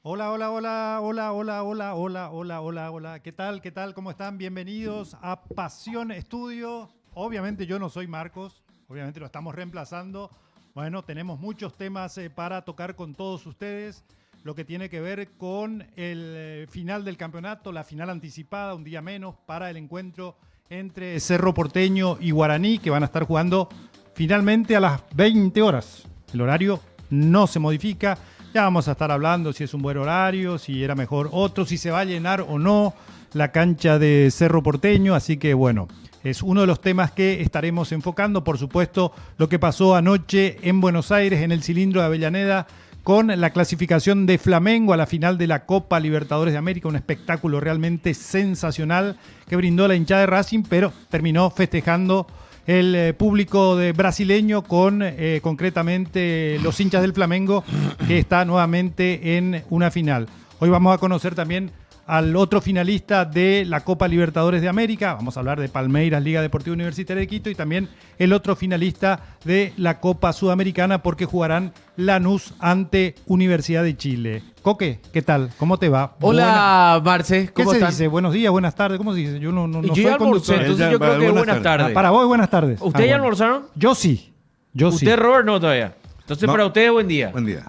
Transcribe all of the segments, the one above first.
Hola, hola, hola, hola, hola, hola, hola, hola, hola, hola. ¿Qué tal? ¿Qué tal? ¿Cómo están? Bienvenidos a Pasión Estudio. Obviamente yo no soy Marcos, obviamente lo estamos reemplazando. Bueno, tenemos muchos temas para tocar con todos ustedes. Lo que tiene que ver con el final del campeonato, la final anticipada, un día menos para el encuentro entre Cerro Porteño y Guaraní, que van a estar jugando finalmente a las 20 horas. El horario no se modifica. Ya vamos a estar hablando si es un buen horario, si era mejor otro, si se va a llenar o no la cancha de Cerro Porteño. Así que bueno, es uno de los temas que estaremos enfocando. Por supuesto, lo que pasó anoche en Buenos Aires, en el Cilindro de Avellaneda, con la clasificación de Flamengo a la final de la Copa Libertadores de América. Un espectáculo realmente sensacional que brindó la hinchada de Racing, pero terminó festejando el público brasileño con concretamente los hinchas del Flamengo, que está nuevamente en una final. Hoy vamos a conocer también al otro finalista de la Copa Libertadores de América. Vamos a hablar de Palmeiras, Liga Deportiva Universitaria de Quito, y también el otro finalista de la Copa Sudamericana, porque jugarán Lanús ante Universidad de Chile. Coque, ¿qué tal? ¿Cómo te va? Hola, Marce, ¿cómo ¿Qué se están? dice? Buenos días, buenas tardes. ¿Cómo se dice? Yo no Yo soy ya almorcé, conductor. entonces yo creo que buenas tardes. Para vos, buenas tardes. ¿Ustedes ya bueno. almorzaron? Yo sí. ¿Usted, Robert, no todavía? Entonces, No. para ustedes, buen día. Buen día.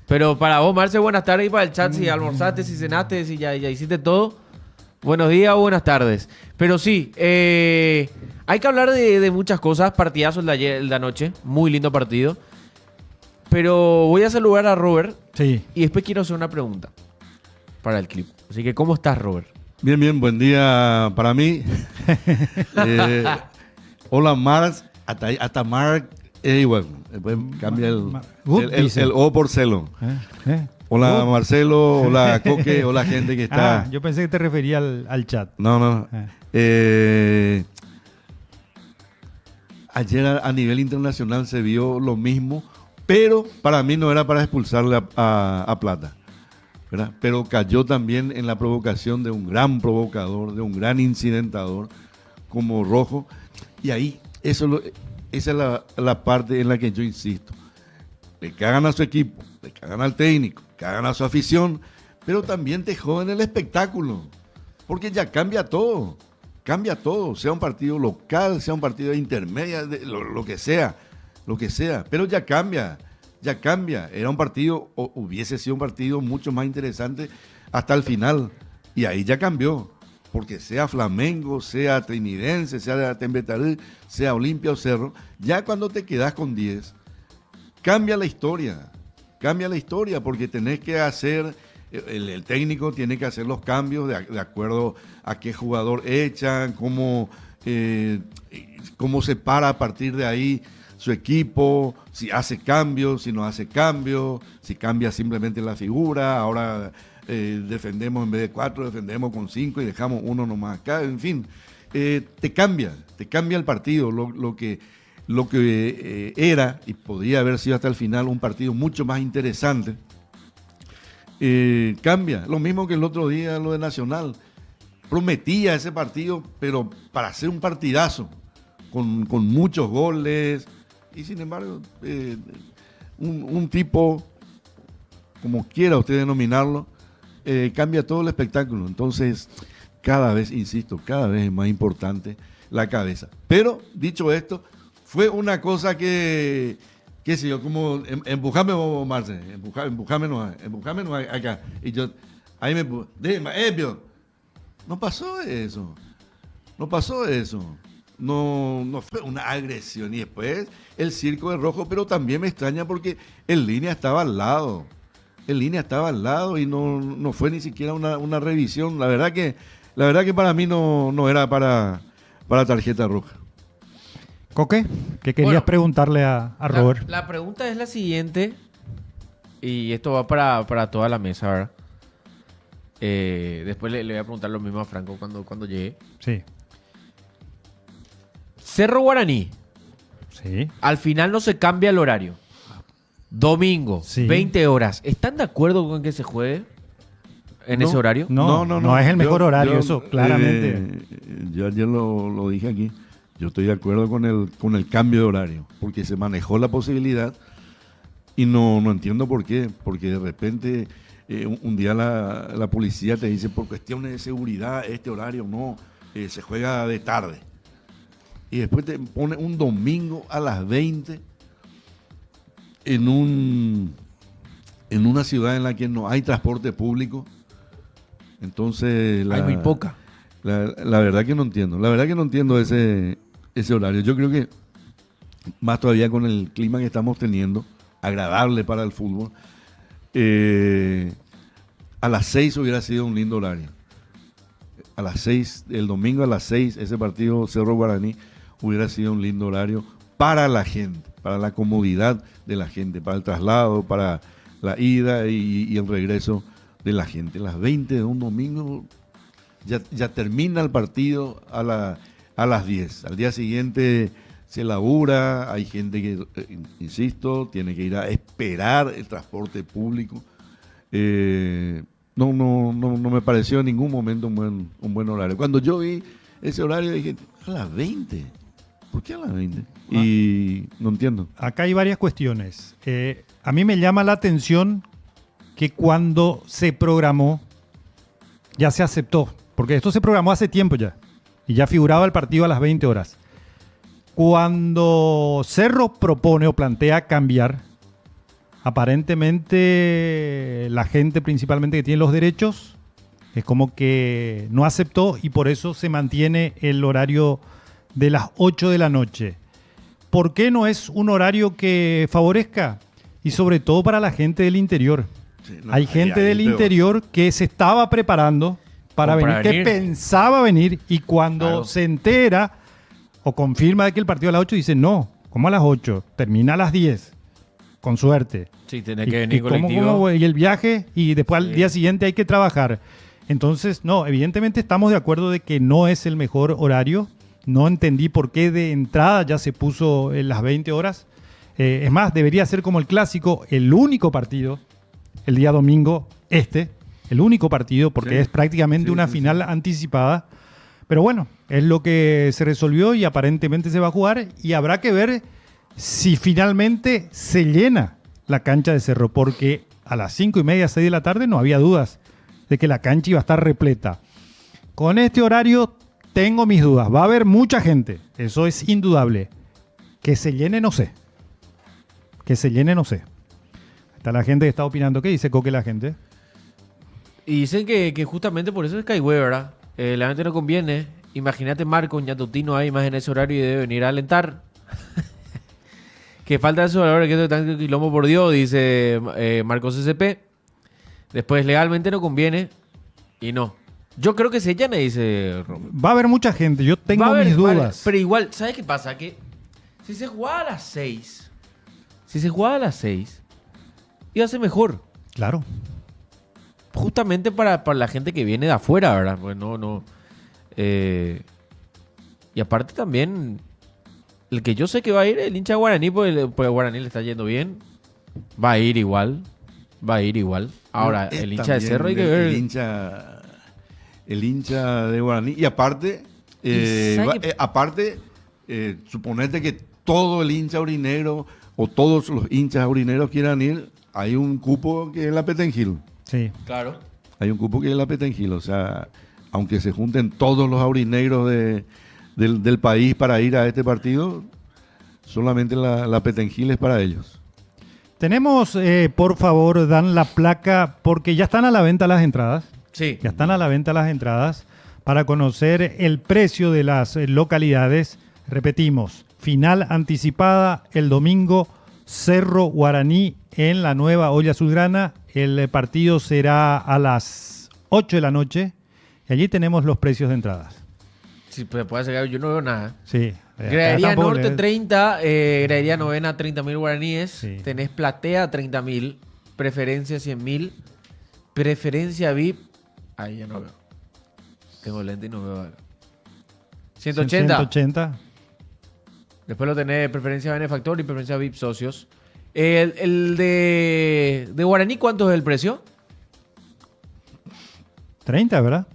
Pero para vos, Marce, buenas tardes. Y para el chat, si almorzaste, si cenaste, si ya hiciste todo. Buenos días o buenas tardes. Pero sí, hay que hablar de muchas cosas. Partidazos de ayer, el de anoche. Muy lindo partido. Pero voy a saludar a Robert. Sí. Y después quiero hacer una pregunta para el clip. Así que, ¿cómo estás, Robert? Bien, bien, buen día para mí. Hola, Marx. Hasta Mark. Bueno, después cambia Good, dice. el O por celo. ¿Eh? Hola, Good. Marcelo. Hola, Coque. Hola, gente que está. Yo pensé que te refería al chat. No. Eh. Ayer a nivel internacional se vio lo mismo, pero para mí no era para expulsarle a Plata, ¿verdad? Pero cayó también en la provocación de un gran provocador, de un gran incidentador como Rojo. Y ahí, esa es la parte en la que yo insisto. Le cagan a su equipo, le cagan al técnico, cagan a su afición, pero también te joden el espectáculo, porque ya cambia todo, sea un partido local, sea un partido de intermedia, lo que sea, pero ya cambia, era un partido, o hubiese sido un partido mucho más interesante hasta el final, y ahí ya cambió, porque sea Flamengo, sea Trinidense, sea Tembetarí, sea Olimpia o Cerro, ya cuando te quedas con 10, cambia la historia, porque tenés que hacer, el técnico tiene que hacer los cambios de acuerdo a qué jugador echan, cómo se para a partir de ahí su equipo, si hace cambios, si no hace cambios, si cambia simplemente la figura, ahora defendemos en vez de 4, defendemos con 5 y dejamos uno nomás acá, en fin, te cambia el partido, lo que era y podría haber sido hasta el final un partido mucho más interesante, cambia. Lo mismo que el otro día lo de Nacional. Prometía ese partido, pero para hacer un partidazo, con muchos goles, y sin embargo, un tipo, como quiera usted denominarlo, cambia todo el espectáculo. Entonces, cada vez, insisto, cada vez es más importante la cabeza. Pero, dicho esto, fue una cosa qué sé yo, como empujame vos, Marce, empujámenos acá. Y yo, ahí me no pasó eso. No fue una agresión. Y después el circo de Rojo, pero también me extraña porque el línea estaba al lado. Y no fue ni siquiera una revisión. La verdad que para mí no era para tarjeta roja. Coque, ¿qué querías preguntarle a Robert? La pregunta es la siguiente, y esto va para toda la mesa, ¿verdad? Después le voy a preguntar lo mismo a Franco cuando llegue. Sí. Cerro Guaraní. Sí. Al final no se cambia el horario. Domingo, Sí. 20 horas. ¿Están de acuerdo con que se juegue en ese horario? No es el mejor horario, eso, claramente. Yo ayer lo dije aquí. Yo estoy de acuerdo con el cambio de horario, porque se manejó la posibilidad y no entiendo por qué, porque de repente un día la policía te dice, por cuestiones de seguridad, este horario no, se juega de tarde. Y después te pone un domingo a las 20 en una ciudad en la que no hay transporte público. Entonces... Hay muy poca. La verdad que no entiendo. La verdad que no entiendo ese horario. Yo creo que más todavía con el clima que estamos teniendo, agradable para el fútbol, a las 6 hubiera sido un lindo horario. A las 6, el domingo a las 6, ese partido Cerro Guaraní hubiera sido un lindo horario para la gente, para la comodidad de la gente, para el traslado, para la ida y el regreso de la gente. Las 20 de un domingo ya termina el partido a las 10. Al día siguiente se labura, hay gente que, insisto, tiene que ir a esperar el transporte público. No me pareció en ningún momento un buen horario. Cuando yo vi ese horario dije, a las 20. ¿Por qué a las 20? Y no entiendo. Acá hay varias cuestiones. A mí me llama la atención que cuando se programó, ya se aceptó, porque esto se programó hace tiempo ya, y ya figuraba el partido a las 20 horas. Cuando Cerro propone o plantea cambiar, aparentemente la gente principalmente que tiene los derechos es como que no aceptó y por eso se mantiene el horario de las 8 de la noche. ¿Por qué no es un horario que favorezca? Y sobre todo para la gente del interior. Sí, hay gente del interior que se estaba preparando para venir, que pensaba venir y cuando se entera o confirma de que el partido a las 8 dice no, ¿cómo a las 8? Termina a las 10, con suerte. Sí, tiene que venir colectivo. ¿Cómo? Y el viaje y después al día siguiente hay que trabajar. Entonces, no, evidentemente estamos de acuerdo de que no es el mejor horario. No entendí por qué de entrada ya se puso en las 20 horas. Es más, debería ser como el clásico, el único partido, el día domingo, el único partido, porque es prácticamente una final anticipada. Pero bueno, es lo que se resolvió y aparentemente se va a jugar y habrá que ver si finalmente se llena la cancha de Cerro, porque a las 5:30, 6 de la tarde no había dudas de que la cancha iba a estar repleta. Con este horario tengo mis dudas. Va a haber mucha gente, eso es indudable. Que se llene, no sé. Está la gente que está opinando. ¿Qué dice Coque la gente? Y dicen que justamente por eso es Caigüe, ¿verdad? La gente no conviene. Imagínate Marco, Ñatutino ahí más en ese horario y debe venir a alentar. Que falta esos valores que esto es tan quilombo por Dios, dice Marcos CCP. Después legalmente no conviene y no. Yo creo que se llena, dice Romo. Va a haber mucha gente, yo tengo mis dudas. Pero igual, ¿sabes qué pasa? Que si se jugaba a las 6, iba a ser mejor. Claro. Justamente para la gente que viene de afuera, ¿verdad? Pues no. Y aparte también, el que yo sé que va a ir, el hincha Guaraní, porque a Guaraní le está yendo bien, va a ir igual. Ahora, el hincha de Cerro hay que ver. El hincha de Guaraní. Y aparte, suponete que todo el hincha aurinegro o todos los hinchas aurineros quieran ir, hay un cupo que es la Petengil. Sí. Claro. Hay un cupo que es la Petengil. O sea, aunque se junten todos los aurinegros del país para ir a este partido, solamente la Petengil es para ellos. Tenemos, por favor, dan la placa, porque ya están a la venta las entradas. Sí. Ya están a la venta las entradas para conocer el precio de las localidades. Repetimos, final anticipada el domingo, Cerro Guaraní en la Nueva Olla Azulgrana. El partido será a las 8 de la noche y allí tenemos los precios de entradas. Sí, pues puede ser, yo no veo nada. Sí. Gradería Norte 30, Gradería Novena 30.000 guaraníes, sí. Tenés Platea 30.000, Preferencia 100.000, Preferencia VIP, ahí ya no veo. Tengo lente y no veo algo. 180. Después lo tenés Preferencia Benefactor y Preferencia VIP Socios. El de Guaraní, ¿cuánto es el precio? 30, ¿verdad?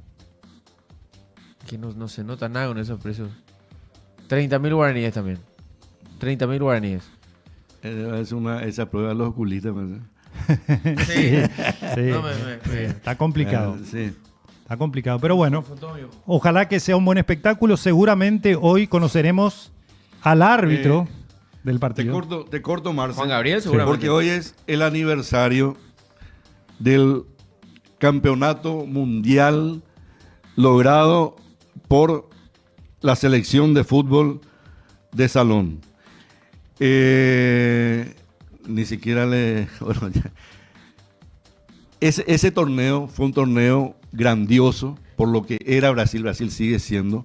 Que no se nota nada con esos precios. 30.000 guaraníes también. 30.000 guaraníes. Es esa prueba de los oculistas. Sí. Sí, No, está complicado. Sí. Está complicado, pero bueno, fue todo mío. ojalá que sea un buen espectáculo. Seguramente hoy conoceremos al árbitro del partido. Te corto, Marce. Juan Gabriel, seguramente. Porque hoy es el aniversario del campeonato mundial logrado por la selección de fútbol de salón. Ni siquiera le... Bueno, ya. Ese torneo fue un torneo grandioso por lo que era Brasil. Brasil sigue siendo.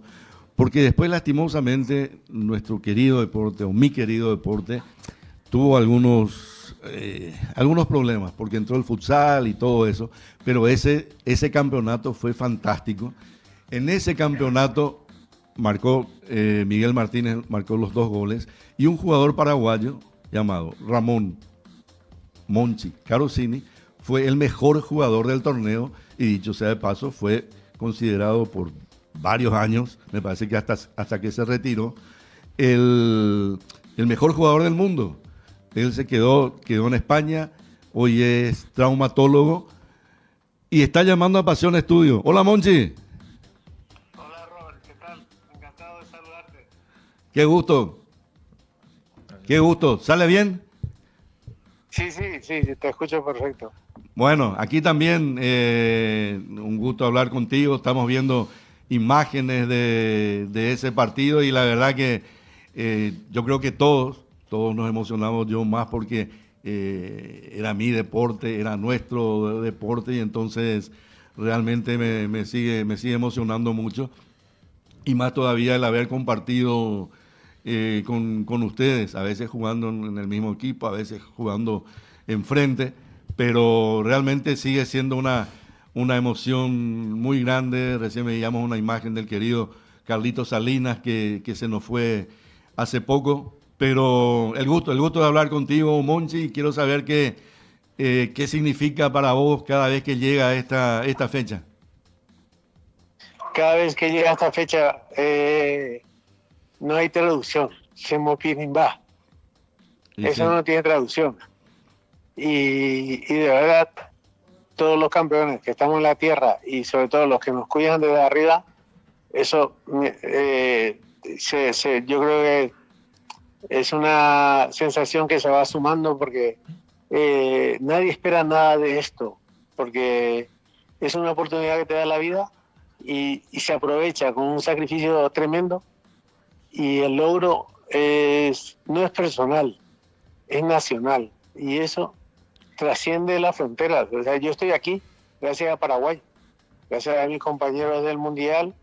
Porque después, lastimosamente, nuestro querido deporte, o mi querido deporte, tuvo algunos problemas, porque entró el futsal y todo eso. Pero ese campeonato fue fantástico. En ese campeonato marcó Miguel Martínez, marcó los 2 goles, y un jugador paraguayo llamado Ramón Monchi Carosini fue el mejor jugador del torneo, y dicho sea de paso, fue considerado por varios años, me parece que hasta que se retiró, el mejor jugador del mundo. Él se quedó en España, hoy es traumatólogo y está llamando a Pasión Estudio. Hola, Monchi. Hola, Robert, ¿qué tal? Encantado de saludarte. Qué gusto. Qué gusto. ¿Sale bien? Sí, te escucho perfecto. Bueno, aquí también un gusto hablar contigo. Estamos viendo imágenes de ese partido y la verdad que yo creo que todos nos emocionamos, yo más porque era mi deporte, era nuestro deporte, y entonces realmente me sigue emocionando mucho, y más todavía el haber compartido con ustedes, a veces jugando en el mismo equipo, a veces jugando enfrente, pero realmente sigue siendo una emoción muy grande. Recién veíamos una imagen del querido Carlitos Salinas que se nos fue hace poco, pero el gusto de hablar contigo, Monchi, y quiero saber qué significa para vos cada vez que llega esta fecha. Cada vez que llega esta fecha no hay traducción, se va. Eso no tiene traducción. Y de verdad, todos los campeones que estamos en la tierra, y sobre todo los que nos cuidan desde arriba, eso yo creo que es una sensación que se va sumando, porque nadie espera nada de esto, porque es una oportunidad que te da la vida y se aprovecha con un sacrificio tremendo, y el logro no es personal, es nacional, y eso trasciende las fronteras. O sea, yo estoy aquí gracias a Paraguay, gracias a mis compañeros del Mundial,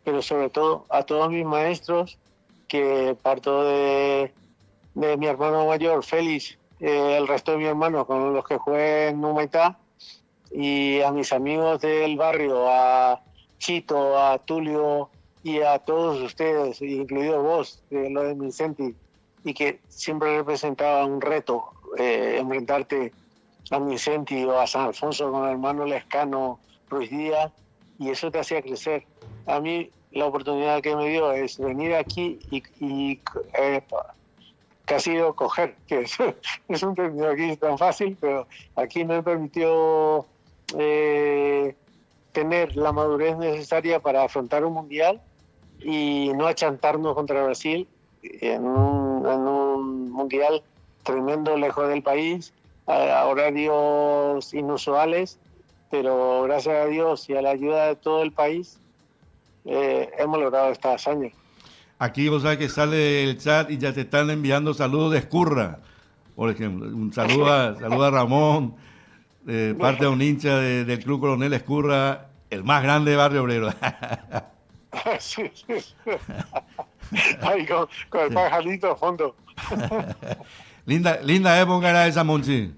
pero sobre todo a todos mis maestros, que parto de mi hermano mayor, Félix, el resto de mis hermanos con los que jugué en Humaitá, y a mis amigos del barrio, a Chito, a Tulio y a todos ustedes, incluido vos, lo de Vincenti, y que siempre representaba un reto enfrentarte a Vincenti o a San Alfonso con el hermano Lescano Ruiz Díaz, y eso te hacía crecer. A mí la oportunidad que me dio es venir aquí y casi coger, que es un término aquí tan fácil, pero aquí me permitió tener la madurez necesaria para afrontar un mundial y no achantarnos contra Brasil en un mundial tremendo, lejos del país, a horarios inusuales, pero gracias a Dios y a la ayuda de todo el país hemos logrado esta hazaña. Aquí vos sabés que sale el chat y ya te están enviando saludos de Escurra, por ejemplo. Un saludo a Ramón, parte de un hincha del Club Coronel Escurra, el más grande de Barrio Obrero. Sí. Ahí con el pajarito a fondo. Linda época era esa, Monchi.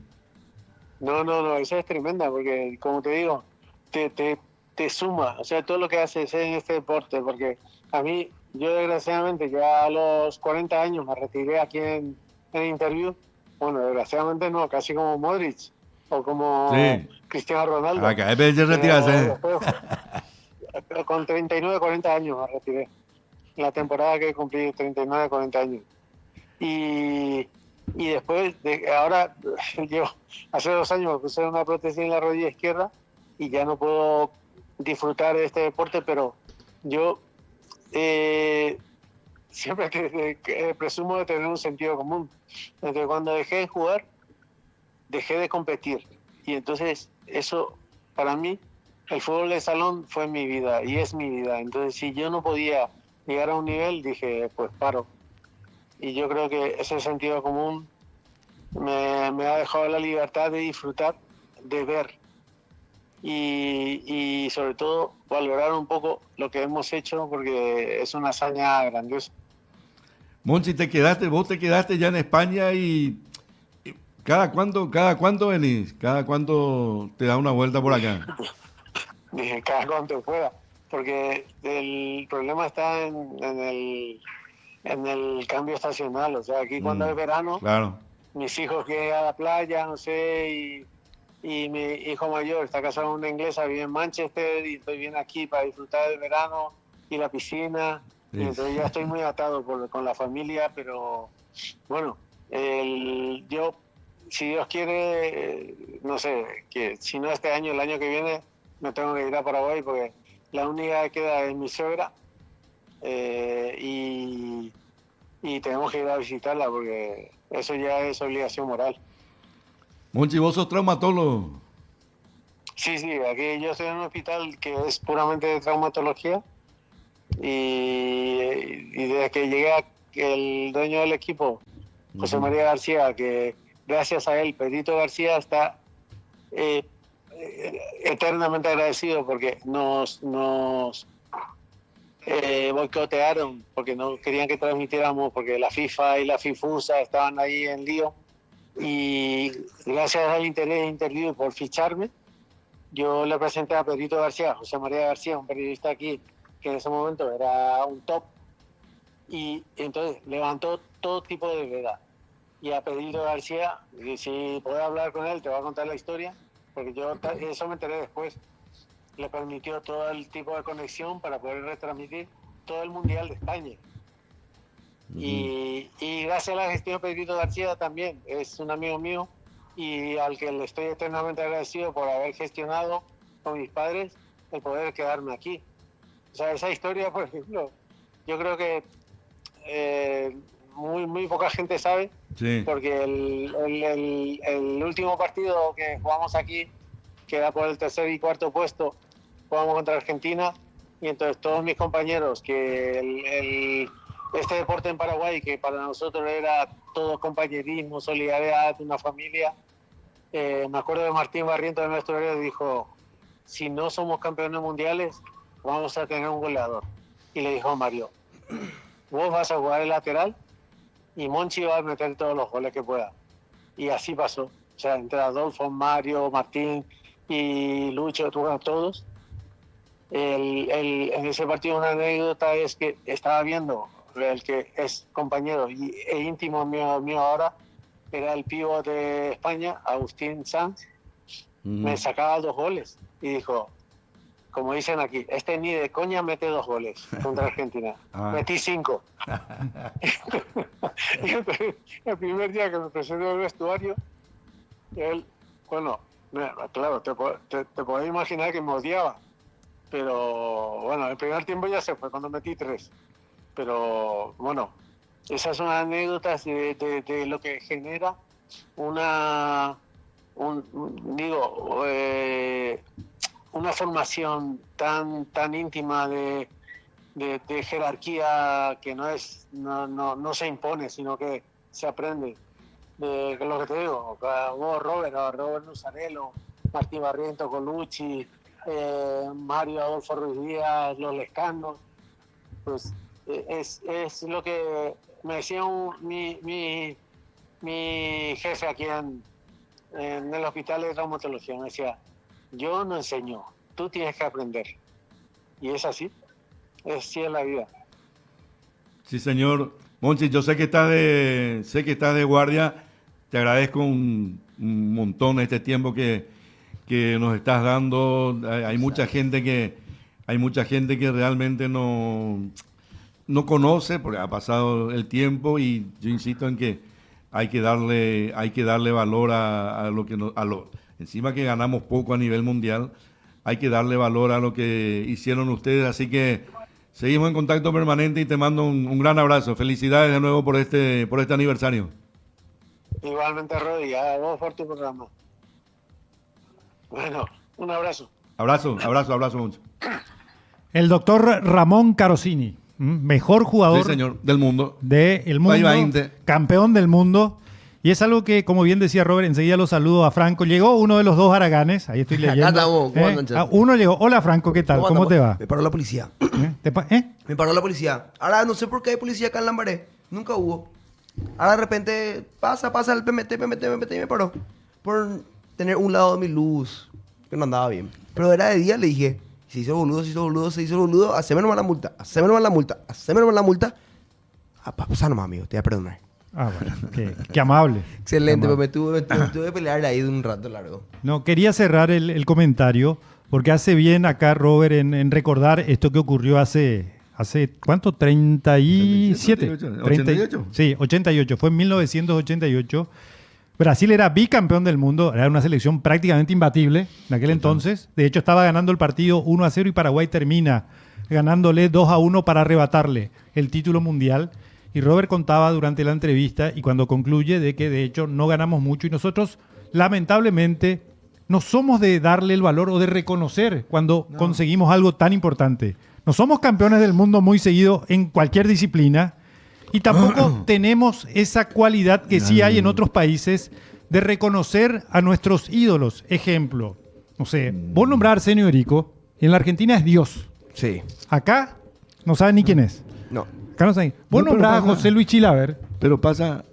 No, esa es tremenda, porque como te digo, te suma, o sea, todo lo que haces en este deporte, porque a mí, yo desgraciadamente ya a los 40 años me retiré aquí en Interview. Bueno, desgraciadamente no, casi como Modric o como Cristiano Ronaldo. Acá es de retirarse. Con 39, 40 años me retiré. La temporada que cumplí 39, 40 años. Y Y después, ahora, yo hace 2 años me puse una prótesis en la rodilla izquierda y ya no puedo disfrutar de este deporte, pero yo siempre presumo de tener un sentido común. Entonces, cuando dejé de jugar, dejé de competir. Y entonces, eso, para mí, el fútbol de salón fue mi vida y es mi vida. Entonces, si yo no podía llegar a un nivel, dije, pues paro. Y yo creo que ese sentido común me ha dejado la libertad de disfrutar, de ver y sobre todo valorar un poco lo que hemos hecho, porque es una hazaña grandiosa. Monchi, vos te quedaste ya en España y ¿cada cuánto venís? ¿Cada cuánto te da una vuelta por acá? Dije, cada cuanto pueda, porque el problema está en el cambio estacional. O sea, aquí cuando es verano, claro. Mis hijos quieren ir a la playa, no sé, y mi hijo mayor está casado con una inglesa, vive en Manchester, y estoy bien aquí para disfrutar del verano y la piscina. Sí. Y entonces ya estoy muy atado con la familia, pero bueno, yo, si Dios quiere, no sé, que si no este año, el año que viene, me tengo que ir a Paraguay, porque la única que queda es mi suegra, y tenemos que ir a visitarla, porque eso ya es obligación moral. Monchi, ¿vos sos traumatólogo? Sí, aquí yo estoy en un hospital que es puramente de traumatología, y desde que llegué el dueño del equipo, José María García, que gracias a él, Pedrito García está eternamente agradecido, porque nos boicotearon, porque no querían que transmitiéramos, porque la FIFA y la FIFUSA estaban ahí en lío, y gracias al interés interview por ficharme, yo le presenté a Pedrito García, José María García, un periodista aquí que en ese momento era un top, y entonces levantó todo tipo de veda. Y a Pedrito García, si puedo hablar con él, te voy a contar la historia, porque yo eso me enteré después. Le permitió todo el tipo de conexión para poder retransmitir todo el Mundial de España. Y gracias a la gestión de Pedrito García también, es un amigo mío y al que le estoy eternamente agradecido por haber gestionado con mis padres el poder quedarme aquí. O sea, esa historia, por ejemplo, yo creo que muy poca gente sabe, sí. Porque el último partido que jugamos aquí, que era por el tercer y cuarto puesto, jugamos contra Argentina, y entonces todos mis compañeros, que este deporte en Paraguay, que para nosotros era todo compañerismo, solidaridad, una familia, me acuerdo de Martín Barrientos, de nuestro héroe, dijo, si no somos campeones mundiales, vamos a tener un goleador. Y le dijo a Mario, vos vas a jugar el lateral y Monchi va a meter todos los goles que pueda. Y así pasó. O sea, entre Adolfo, Mario, Martín y Lucho, todos. En ese partido una anécdota es que estaba viendo el que es compañero e íntimo mío ahora, era el pívot de España, Agustín Sanz, me sacaba 2 goles y dijo, como dicen aquí, ni de coña mete 2 goles contra Argentina. Metí 5. Y entonces, el primer día que me presenté en el vestuario, él, bueno, claro, te podés imaginar que me odiaba. Pero bueno, el primer tiempo ya se fue cuando metí 3. Pero bueno, esas son anécdotas de lo que genera una formación tan íntima de jerarquía, que no se impone, sino que se aprende. De lo que te digo, vos, Robert Nusarello, Martín Barrientos, Colucci, Mario Adolfo Ruiz Díaz, los Lescanos, pues es lo que me decía mi jefe aquí en el hospital de traumatología. Me decía, yo no enseño, tú tienes que aprender. Y es así, así es la vida. Sí, señor. Monchi, yo sé que estás de guardia. Te agradezco un montón este tiempo que nos estás dando. Hay mucha gente que realmente no conoce, porque ha pasado el tiempo, y yo insisto en que hay que darle valor a lo que encima que ganamos poco a nivel mundial, hay que darle valor a lo que hicieron ustedes, así que seguimos en contacto permanente y te mando un gran abrazo. Felicidades de nuevo por este aniversario. Igualmente, Rodi, a vos por tu programa. Bueno, un abrazo. Abrazo mucho. El doctor Ramón Carosini, mejor jugador Sí, señor, del mundo. del mundo, País 20. campeón del mundo. Y es algo que, como bien decía Robert, enseguida lo saludo a Franco. Llegó uno de los dos Araganes, ahí estoy leyendo. Acá estamos, ¿cómo andan, Chat? Uno llegó. Hola Franco, ¿qué tal? ¿Cómo te va? Me paró la policía. ¿Eh? Me paró la policía. Ahora no sé por qué hay policía acá en Lambaré. Nunca hubo. Ahora de repente pasa el PMT y me paró. Por tener un lado de mi luz. Que no andaba bien. Pero era de día, le dije. Se hizo boludo. Haceme nomás la multa. Pasa nomás, amigo. Te voy a perdonar. Ah, bueno, qué amable. Excelente, Qué pues amable. me tuve que pelear ahí de un rato largo. No, quería cerrar el comentario porque hace bien acá Robert en recordar esto que ocurrió hace ¿cuánto? 37. 88. Sí, 88. Fue en 1988. Brasil era bicampeón del mundo, era una selección prácticamente imbatible en aquel entonces. De hecho, estaba ganando el partido 1-0 y Paraguay termina ganándole 2-1 para arrebatarle el título mundial. Y Robert contaba durante la entrevista y cuando concluye de que de hecho no ganamos mucho y nosotros lamentablemente no somos de darle el valor o de reconocer cuando conseguimos algo tan importante. No somos campeones del mundo muy seguido en cualquier disciplina y tampoco tenemos esa cualidad que sí hay en otros países de reconocer a nuestros ídolos. Ejemplo, no sé, vos nombrás a Arsenio Erico y en la Argentina es Dios. Sí. Acá no saben ni quién es. No. Acá no saben. Vos No, nombrás a pero José Luis Chilaver. Pero pasa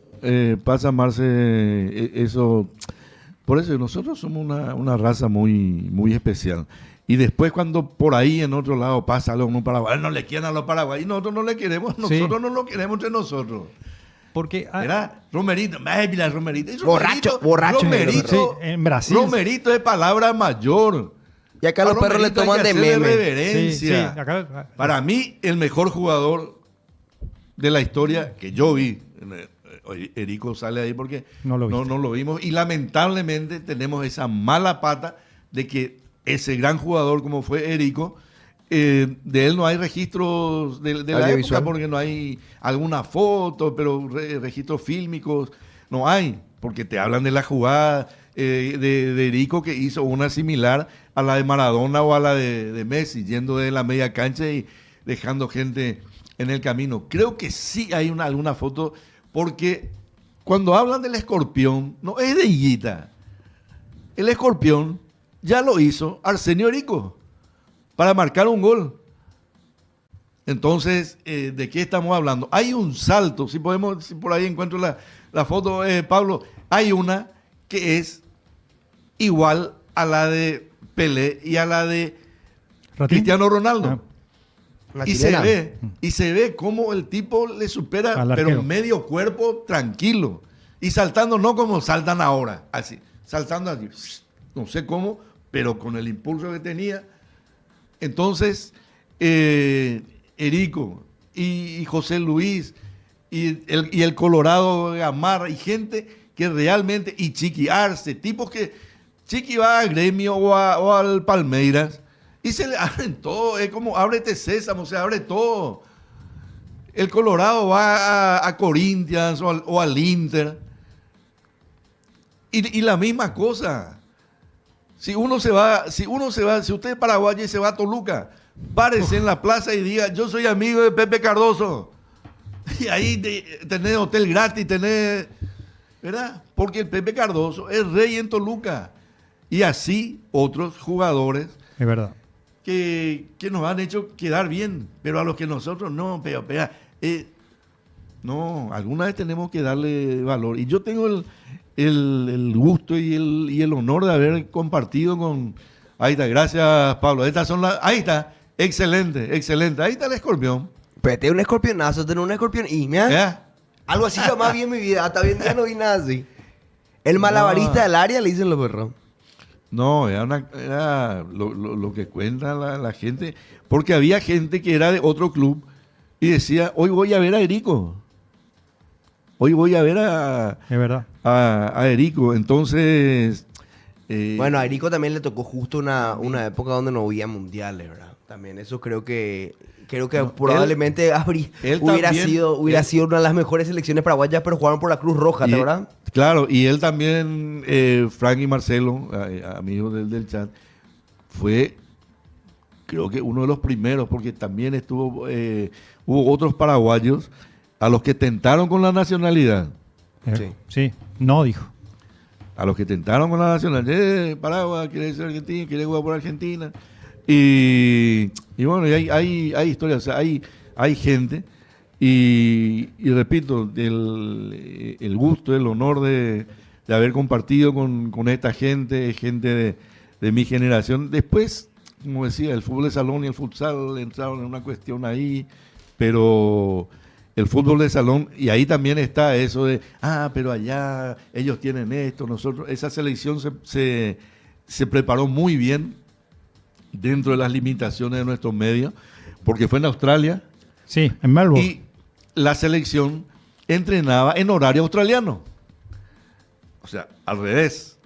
Marce, eso. Por eso nosotros somos una raza muy, muy especial. Y después cuando por ahí en otro lado pasa algo, un paraguayo no le quieren a los paraguayos, y nosotros no le queremos, nosotros no lo queremos entre nosotros. Porque ¿Verdad? Romerito, Romerito. Borracho. Sí, en Brasil. Romerito es palabra mayor. Y acá A los perros le Romerito hay toman que de hacerle meme. reverencia. Sí, acá- Para mí, el mejor jugador de la historia que yo vi, Erico sale ahí porque No lo viste. no lo vimos, y lamentablemente tenemos esa mala pata de que ese gran jugador como fue Erico, de él no hay registros de la Audiovisual. época porque no hay alguna foto, pero registros fílmicos no hay, porque te hablan de la jugada de Erico que hizo una similar a la de Maradona o a la de Messi, yendo de la media cancha y dejando gente en el camino. Creo que sí hay alguna foto, porque cuando hablan del escorpión, no es de Higuita. El escorpión ya lo hizo Arsenio Erico para marcar un gol. Entonces, ¿de qué estamos hablando? Hay un salto, si por ahí encuentro la foto, Pablo, hay una que es igual a la de Pelé y a la de ¿Ratín? Cristiano Ronaldo. Ah. Una Y chilena. se ve cómo el tipo le supera, Al pero arquero. medio cuerpo tranquilo. Y saltando no como saltan ahora, así, saltando así, no sé cómo, pero con el impulso que tenía. Entonces, Erico y José Luis y el Colorado Gamarra y gente que realmente, y Chiqui Arce, tipos que Chiqui va a Gremio o al Palmeiras y se le abren todo, es como ábrete Sésamo, se abre todo. El Colorado va a Corinthians o al Inter. Y la misma cosa. Si usted es paraguayo y se va a Toluca, párese en la plaza y diga, yo soy amigo de Pepe Cardoso. Y ahí tenés hotel gratis, ¿verdad? Porque el Pepe Cardoso es rey en Toluca. Y así otros jugadores Es verdad. que nos han hecho quedar bien, pero a los que nosotros no, no, alguna vez tenemos que darle valor. Y yo tengo el gusto y el honor de haber compartido con... Ahí está, gracias Pablo. Ahí está, excelente. Ahí está el escorpión. Pero tengo un escorpionazo, tengo un escorpión y mira, ¿Eh? algo así jamás vi en mi vida. Hasta hoy en día no vi nada así. El malabarista del área le dicen los perros. No, era lo que cuenta la gente, porque había gente que era de otro club y decía, hoy voy a ver a Erico. Hoy voy a ver a Es verdad. Erico, entonces... Bueno, a Erico también le tocó justo una época donde no había mundiales, ¿verdad? También eso creo que No, probablemente él hubiera también- sido una de las mejores selecciones paraguayas, pero jugaron por la Cruz Roja, y- ¿verdad? Claro, y él también, Frank y Marcelo, amigos del chat, fue, creo que uno de los primeros, porque también hubo otros paraguayos a los que tentaron con la nacionalidad. Sí, no dijo. A los que tentaron con la nacionalidad. Paraguay quiere ser argentino, quiere jugar por Argentina. Y bueno, y hay historias, o sea, hay gente. Y repito, el gusto, el honor de haber compartido con esta gente de mi generación. Después, como decía, el fútbol de salón y el futsal entraron en una cuestión ahí, pero el fútbol de salón, y ahí también está eso de, pero allá ellos tienen esto, nosotros, esa selección se preparó muy bien dentro de las limitaciones de nuestros medios, porque fue en Australia, Sí, en Melbourne. y la selección entrenaba en horario australiano. O sea, al revés.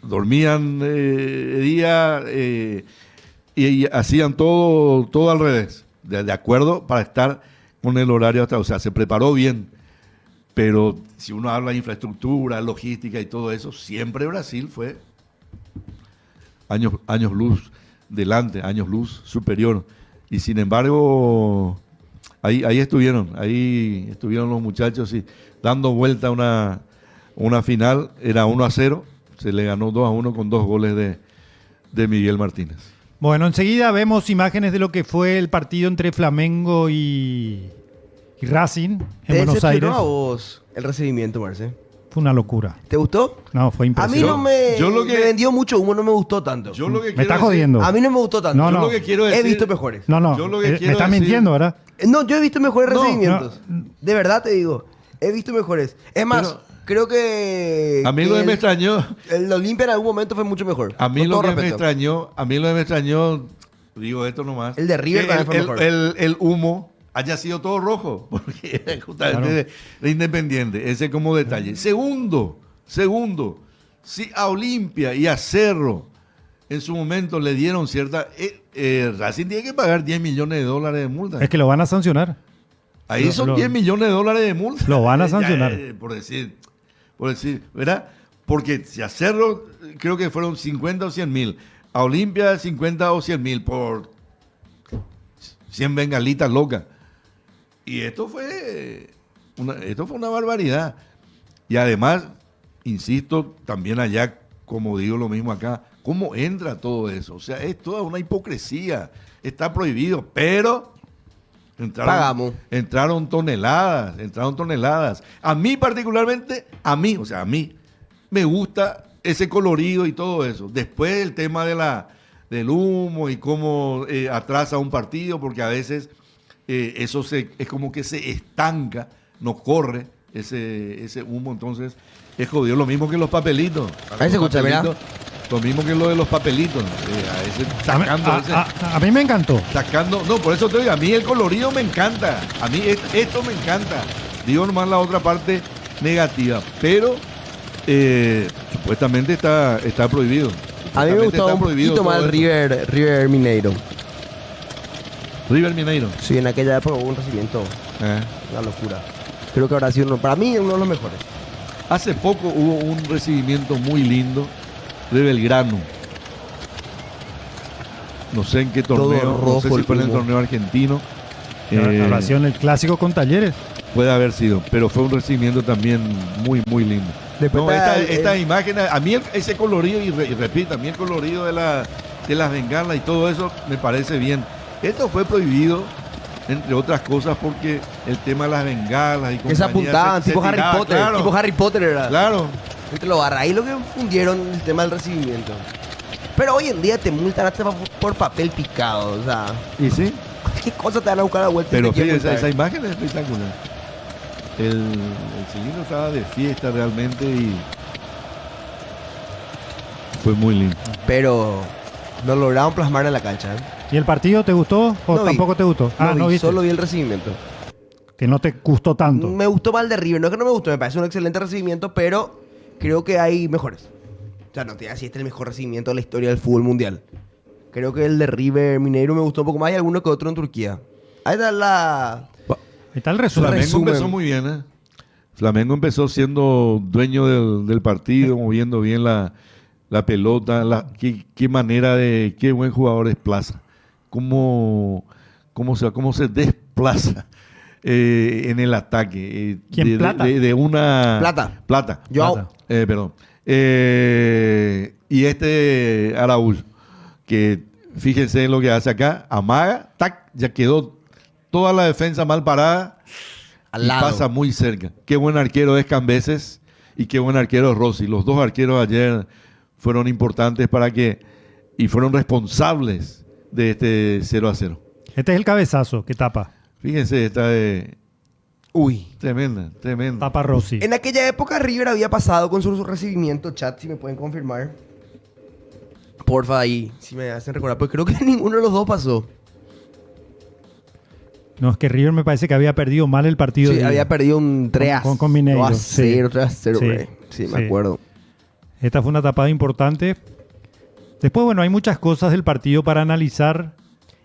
Dormían de día y hacían todo al revés. De acuerdo para estar con el horario australiano. O sea, se preparó bien. Pero si uno habla de infraestructura, logística y todo eso, siempre Brasil fue años luz delante, años luz superior. Y sin embargo, ahí estuvieron los muchachos y dando vuelta a una final, era 1-0, se le ganó 2-1 con 2 goles de Miguel Martínez. Bueno, enseguida vemos imágenes de lo que fue el partido entre Flamengo y Racing ¿Te en Buenos decepcionó Aires. a vos el recibimiento, Marce? Fue una locura. ¿Te gustó? No, fue A mí impresionante. no me, Yo lo que- me vendió mucho humo, no me gustó tanto. Yo lo que Me quiero está decir- jodiendo. A mí no me gustó tanto. No, Yo no. lo que quiero He decir, visto mejores. No, no, Yo lo que me quiero está decir- mintiendo, ¿verdad? No, yo he visto mejores No, recibimientos. no. De verdad te digo. He visto mejores. Es más, Pero- creo que... A mí que lo que me el- extrañó, El Olimpia en algún momento fue mucho mejor. a mí Con lo todo que me respeto. extrañó, digo esto nomás. El de River que también fue mejor. el humo haya sido todo rojo, porque era justamente Claro. de Independiente, ese como detalle. Segundo, si a Olimpia y a Cerro en su momento le dieron cierta... Racing tiene que pagar 10 millones de dólares de multa. Es que lo van a sancionar. Ahí son lo- 10 millones de dólares de multa. Lo van a Ya, sancionar. por decir, ¿verdad? Porque si a Cerro creo que fueron 50 o 100 mil, a Olimpia 50 o 100 mil por 100 bengalitas locas. Y esto fue una barbaridad. Y además, insisto, también allá, como digo lo mismo acá, ¿cómo entra todo eso? O sea, es toda una hipocresía. Está prohibido, pero Pagamos. entraron toneladas. A mí particularmente, a mí me gusta ese colorido y todo eso. Después el tema del humo y cómo atrasa un partido, porque a veces eso es como que se estanca, no corre ese humo, entonces es jodido. Lo mismo que los papelitos. Ahí se escucha, mirá. Lo mismo que lo de los papelitos. A veces A mí me encantó. no, por eso te digo, a mí el colorido me encanta, a mí esto me encanta, digo nomás la otra parte negativa, pero supuestamente está prohibido. A mí me Supuestamente gustaba está un prohibido poquito más todo el eso. River Mineiro. River Mineiro. Sí, en aquella época hubo un recibimiento, una locura. Creo que habrá sido para mí uno de los mejores. Hace poco hubo un recibimiento muy lindo de Belgrano. No sé en qué Todo torneo, no rojo sé si el fue en el humo. torneo argentino. Habrá sido en el clásico con Talleres. Puede haber sido, pero fue un recibimiento también muy, muy lindo. Después No, está esta imagen, a mí ese colorido, y repito, a mí el colorido de las bengalas y todo eso me parece bien. Esto fue prohibido, entre otras cosas, porque el tema de las bengalas y Que se compañía apuntaban, se tipo Harry tiraba, Potter. claro, Tipo Harry Potter era. claro. Entre los barras. Ahí lo que fundieron el tema del recibimiento. Pero hoy en día te multan hasta por papel picado. O sea, Y sí, ¿qué cosa te van a buscar a la vuelta? pero y te quieren fíjate, esa multar? imagen es espectacular. El cilindro estaba de fiesta realmente y fue muy lindo. Pero lo lograron plasmar en la cancha. ¿eh? ¿Y el partido te gustó o No vi. tampoco te gustó? No vi, ¿viste? solo vi el recibimiento. que no te gustó tanto. Me gustó más el de River. No es que no me gustó, me parece un excelente recibimiento, pero creo que hay mejores. O sea, no te voy a decir este es el mejor recibimiento de la historia del fútbol mundial. Creo que el de River Mineiro me gustó un poco más y alguno que otro en Turquía. Ahí está la... Ahí está el resumen. Flamengo resumen. empezó muy bien, ¿eh? Flamengo empezó siendo dueño del partido, moviendo bien la pelota. Qué manera de... Qué buen jugador es Plaza. Cómo se desplaza en el ataque. ¿Quién, Plata? De una... Plata. Plata. Perdón. Y Araújo, que fíjense en lo que hace acá, amaga, tac, ya quedó toda la defensa mal parada Al y lado. pasa muy cerca. Qué buen arquero es Cambeses y qué buen arquero es Rossi. Los dos arqueros ayer fueron importantes y fueron responsables de este 0-0. Este es el cabezazo que tapa. Fíjense, esta de Uy. tremenda. Tapa Rossi. En aquella época River había pasado con su recibimiento, chat, si me pueden confirmar. Porfa, ahí, si me hacen recordar. Pues creo que ninguno de los dos pasó. No, es que River me parece que había perdido mal el partido. Sí, había perdido un 3 con Mineiro, 2-0, sí. 3-0, Sí, güey. Sí, me sí. acuerdo. Esta fue una tapada importante. Después, bueno, hay muchas cosas del partido para analizar.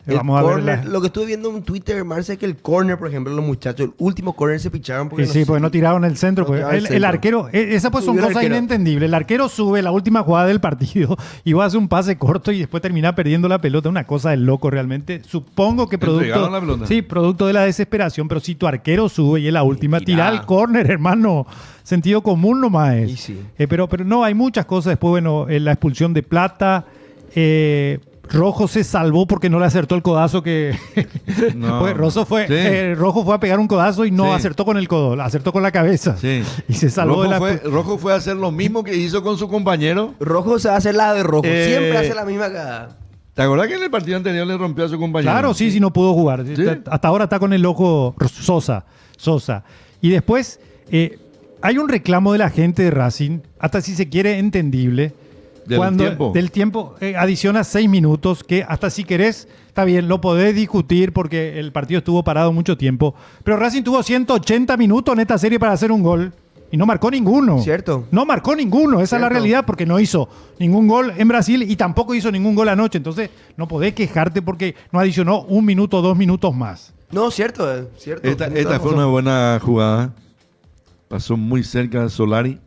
El Vamos a ver corner, lo que estuve viendo en Twitter, Marce, es que el corner, por ejemplo, los muchachos, el último corner se picharon porque Sí, porque no tiraron el centro. No Porque tiraron el el centro. arquero, esas pues son Subió el cosas arquero. inentendibles. El arquero sube la última jugada del partido y va a hacer un pase corto y después termina perdiendo la pelota. Una cosa de loco realmente. Supongo que entregaron la pelota. Sí, producto de la desesperación, pero si tu arquero sube y es la última, Tira. tira el córner, hermano. Sentido común nomás es. Y sí. Pero no, hay muchas cosas. Después, bueno, la expulsión de Plata. Rojo se salvó porque no le acertó el codazo que... No. Pues Rojo fue a pegar un codazo y no Sí. acertó con el codo, acertó con la cabeza. Sí. Y se salvó de la... Rojo fue a hacer lo mismo que hizo con su compañero. Rojo se va a hacer la de rojo. Siempre hace la misma cagada. ¿Te acuerdas que en el partido anterior le rompió a su compañero? Claro, sí, no pudo jugar. Sí. Hasta ahora está con el ojo Sosa. Y después hay un reclamo de la gente de Racing, hasta si se quiere entendible. Del tiempo adiciona 6 minutos, que hasta si querés, está bien, lo podés discutir porque el partido estuvo parado mucho tiempo. Pero Racing tuvo 180 minutos en esta serie para hacer un gol y no marcó ninguno. Cierto. No marcó ninguno, esa es la Cierto. realidad, porque no hizo ningún gol en Brasil y tampoco hizo ningún gol anoche. Entonces no podés quejarte porque no adicionó 1 minuto, 2 minutos más. No, cierto. Cierto. Esta fue una buena jugada. Pasó muy cerca de Solari.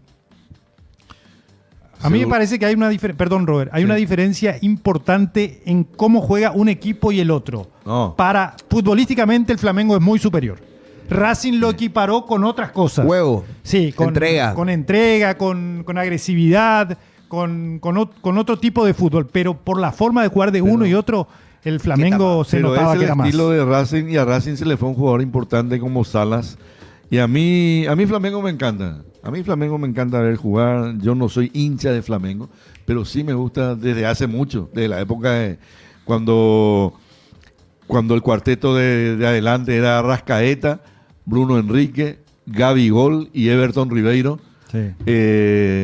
A mí me parece que hay una diferencia, perdón Robert, hay una diferencia importante en cómo juega un equipo y el otro. No. Futbolísticamente el Flamengo es muy superior. Racing lo equiparó con otras cosas. Juego. Sí, con Entrega. con entrega, con agresividad, con otro tipo de fútbol. Pero por la forma de jugar de uno y otro, el Flamengo se Pero notaba es que el era más. estilo de Racing y a Racing se le fue un jugador importante como Salas. Y a mí Flamengo me encanta. A mí Flamengo me encanta ver jugar. Yo no soy hincha de Flamengo, pero sí me gusta desde hace mucho, desde la época de cuando el cuarteto de adelante era Arrascaeta, Bruno Enrique, Gabigol y Everton Ribeiro. Sí.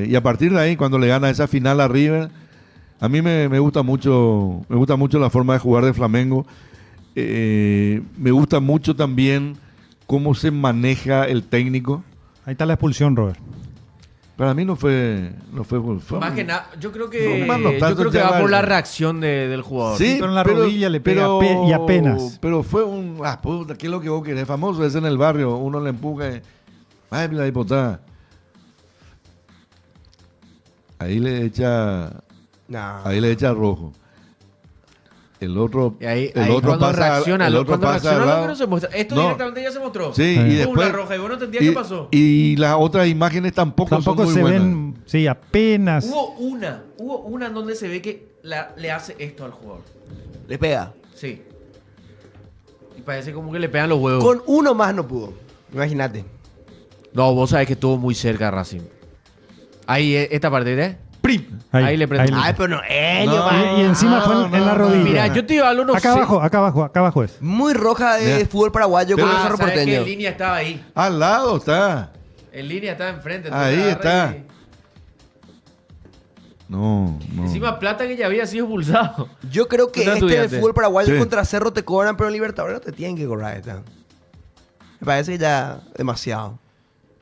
Y a partir de ahí, cuando le gana esa final a River, a mí me gusta mucho la forma de jugar de Flamengo. Me gusta mucho también cómo se maneja el técnico. Ahí está la expulsión, Robert. Para mí no fue Más que nada, yo creo que, No, no tanto ya va por la vale. reacción del jugador. Sí, pero en la rodilla le pega y apenas. Pero fue un... puta, ¿qué es lo que vos querés? Famoso es en el barrio. Uno le empuja y... Ay, la diputada. Ahí le echa rojo. El otro, Y ahí el otro cuando pasa, reacciona, el otro cuando pasa reacciona al lo lado. que no se muestra. Esto No. directamente ya se mostró. Sí, Sí. y Pum, después... la roja, y vos no entendías qué pasó. Y las otras imágenes tampoco son muy se buenas. ven, sí, apenas. Hubo una en donde se ve que le hace esto al jugador. Le pega. Sí. Y parece como que le pegan los huevos. Con uno más no pudo. Imagínate. No, vos sabés que estuvo muy cerca Racing. Ahí, esta parte, ¿eh? Ahí le prende. Ay, pero no, No. Y encima fue en la rodilla. Mira, yo te digo algo, no acá sé. acá abajo es. Muy roja de Ya. fútbol paraguayo con Pero- el Cerro ¿sabes que Porteño. en línea estaba ahí? Al lado está. En línea estaba enfrente. Ahí agarra está. y- No. Encima Plata que ya había sido expulsado. Yo creo que Tú este estudiante. de fútbol paraguayo Sí. contra Cerro te cobran, pero en Libertadores no te tienen que cobrar esta. Me parece que ya demasiado.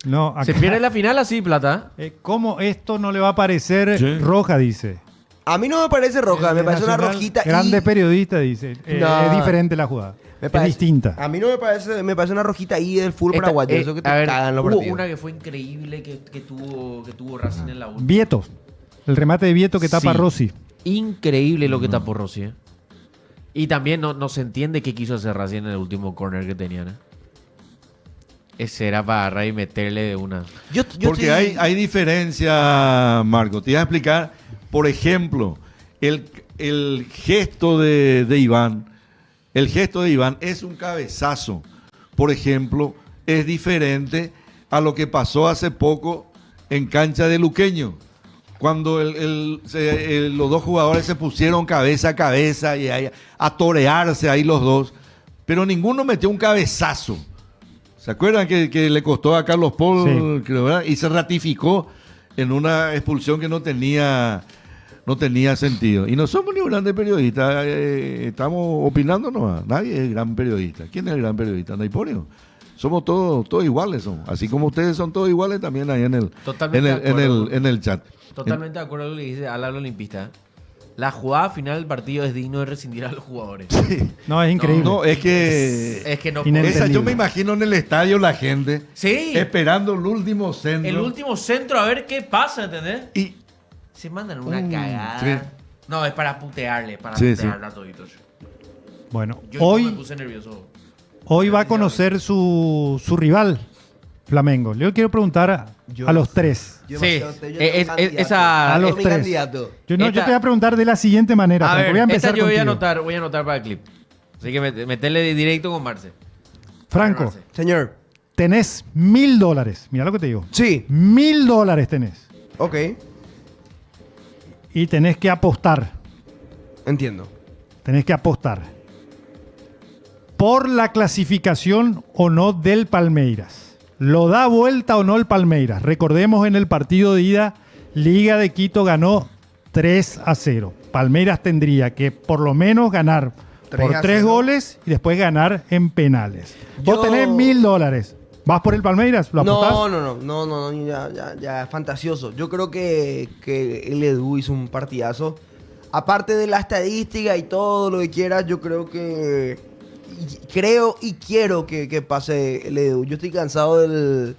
No, acá, Se pierde la final así, Plata. ¿cómo esto no le va a parecer Sí. roja, dice? A mí no me parece roja, El me parece una Nacional, rojita Grande y... periodista, dice. No. Es diferente la jugada. Me Es parece- distinta. A mí no me parece una rojita ahí del full Esta- paraguayo, eso que te a ver, cagan los hubo partidos. una que fue increíble que tuvo Racing en la última. Vieto. El remate de Vieto que tapa Sí. Rossi. Increíble lo que tapó Rossi. Y también no se entiende qué quiso hacer Racing en el último corner que tenían. Ese era para agarrar y meterle de una. Yo Porque estoy- hay diferencia, Marco. Te voy a explicar, por ejemplo, el gesto de Iván. El gesto de Iván es un cabezazo. Por ejemplo, es diferente a lo que pasó hace poco en cancha de Luqueño. Cuando los dos jugadores se pusieron cabeza a cabeza y a torearse ahí los dos. Pero ninguno metió un cabezazo. ¿Se acuerdan que le costó a Carlos Paul, Sí. creo, ¿verdad? Y se ratificó en una expulsión que no tenía sentido? Y no somos ni un grande periodista, estamos opinando nomás. Nadie es gran periodista. ¿Quién es el gran periodista? Naiponio. Somos todos iguales, somos. Así como ustedes son todos iguales también ahí en Totalmente de acuerdo. en el chat. Totalmente de acuerdo con lo que dice al olimpista. La jugada final del partido es digno de rescindir a los jugadores. No, es increíble. No, es que Es que no Inentendible. esa, yo me imagino en el estadio la gente Sí. esperando el último centro. El último centro a ver qué pasa, ¿entendés? Y Se mandan una cagada. sí. No, es para putearle, Sí, putearle a toditos. Bueno, Yo me hoy puse nervioso. va a conocer su rival, Flamengo. Yo quiero preguntar Yo a no los sé. tres. Yo Sí, no sé, yo es- tengo es- candidato. esa- A los Yo mi tres. candidato. Yo Esta- te voy a preguntar de la siguiente manera. A Franco. ver, voy a empezar esta yo voy a contigo. anotar para el clip. Así que metele directo con Marce. Franco, Marce. Señor. tenés $1.000. Mira lo que te digo. Sí. $1.000 tenés. Ok. Y tenés que apostar. Entiendo. Tenés que apostar. Por la clasificación o no del Palmeiras. ¿Lo da vuelta o no el Palmeiras? Recordemos en el partido de ida, Liga de Quito ganó 3-0. Palmeiras tendría que por lo menos ganar 3 por a 3 0. goles y después ganar en penales. Vos Yo- tenés $1.000. ¿Vas por el Palmeiras? ¿Lo apostás? No, ya es fantasioso. Yo creo que el Edu hizo un partidazo. Aparte de la estadística y todo lo que quieras, yo creo que creo y quiero que pase el Edu. Yo estoy cansado del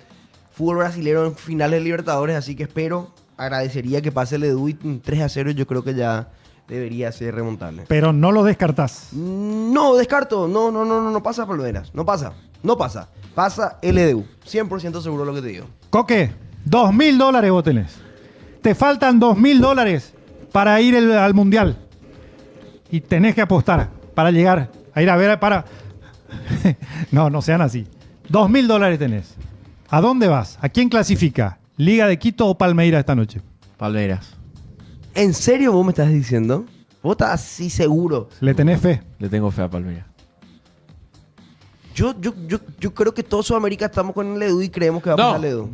fútbol brasileño en finales de Libertadores, así que agradecería que pase el Edu y 3-0 yo creo que ya debería ser remontable. Pero no lo descartás. No, descarto. No pasa Palmeiras. No pasa. Pasa el EDU. 100% seguro lo que te digo. Coque, $2.000 vos tenés. Te faltan $2.000 para ir al Mundial. Y tenés que apostar para llegar a ir a ver para... no sean así. $2.000 tenés. ¿A dónde vas? ¿A quién clasifica? ¿Liga de Quito o Palmeiras esta noche? Palmeiras. ¿En serio vos me estás diciendo? ¿Vos estás así seguro? ¿Le tenés fe? Le tengo fe a Palmeiras. Yo creo que todo Sudamérica estamos con el EDU y creemos que va a pasar el EDU.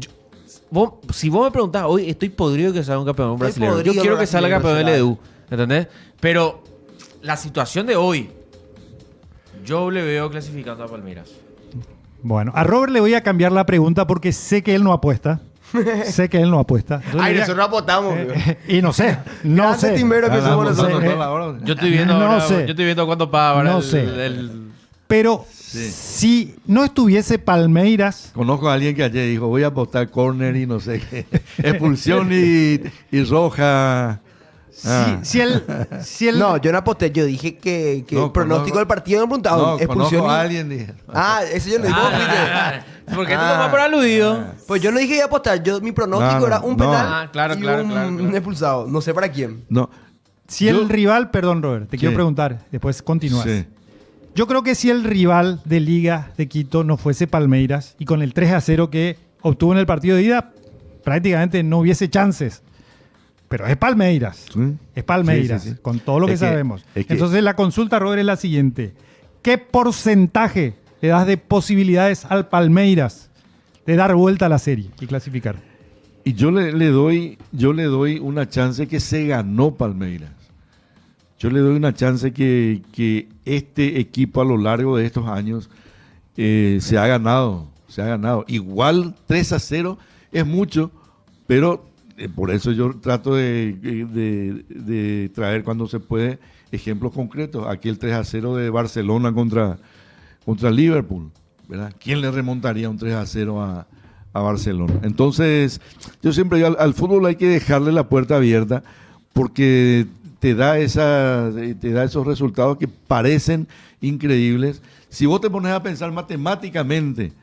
Si vos me preguntás, hoy estoy podrido que salga un campeón Estoy brasileño. Yo podrido quiero los que salga campeón del brasileños, EDU. ¿Entendés? Pero la situación de hoy, yo le veo clasificando a Palmeiras. Bueno, a Robert le voy a cambiar la pregunta porque sé que él no apuesta. Sé que él no apuesta. Entonces Ay, le voy a- nosotros apostamos. y no sé. No Grande sé. timero que somos no sé, nosotros. Yo estoy viendo No ahora, sé. yo estoy viendo cuánto paga ahora No el- sé. el- Pero si no estuviese Palmeiras, conozco a alguien que ayer dijo, voy a apostar córner y no sé qué. Expulsión y roja. Ah. si el No, yo no aposté. Yo dije que No, el pronóstico conozco- del partido me preguntaban. No, expulsión conozco y- a alguien. Dije. Ese yo lo digo. ¿Por qué te Ah. tomas por aludido? Pues yo no dije que iba a apostar. Mi pronóstico No, era un no. penal Ah, claro, y claro, un claro. expulsado. No sé para quién. No. Si Yo- el rival, perdón Robert, te quiero Sí. preguntar, después continúas. Sí. Yo creo que si el rival de Liga de Quito no fuese Palmeiras y con el 3-0 que obtuvo en el partido de ida, prácticamente no hubiese chances. Pero es Palmeiras. Sí. Es Palmeiras, Sí, sí, sí. con todo lo que Es que- sabemos. es que- Entonces la consulta, Robert, es la siguiente. ¿Qué porcentaje le das de posibilidades al Palmeiras de dar vuelta a la serie y clasificar? Y yo le doy una chance que se ganó Palmeiras. Yo le doy una chance que este equipo a lo largo de estos años se ha ganado. Igual 3-0 es mucho, pero por eso yo trato de traer cuando se puede ejemplos concretos. Aquí el 3-0 de Barcelona contra Liverpool, ¿verdad? ¿Quién le remontaría un 3-0 a Barcelona? Entonces, yo siempre digo, al fútbol hay que dejarle la puerta abierta porque te da esos resultados que parecen increíbles. Si vos te pones a pensar matemáticamente,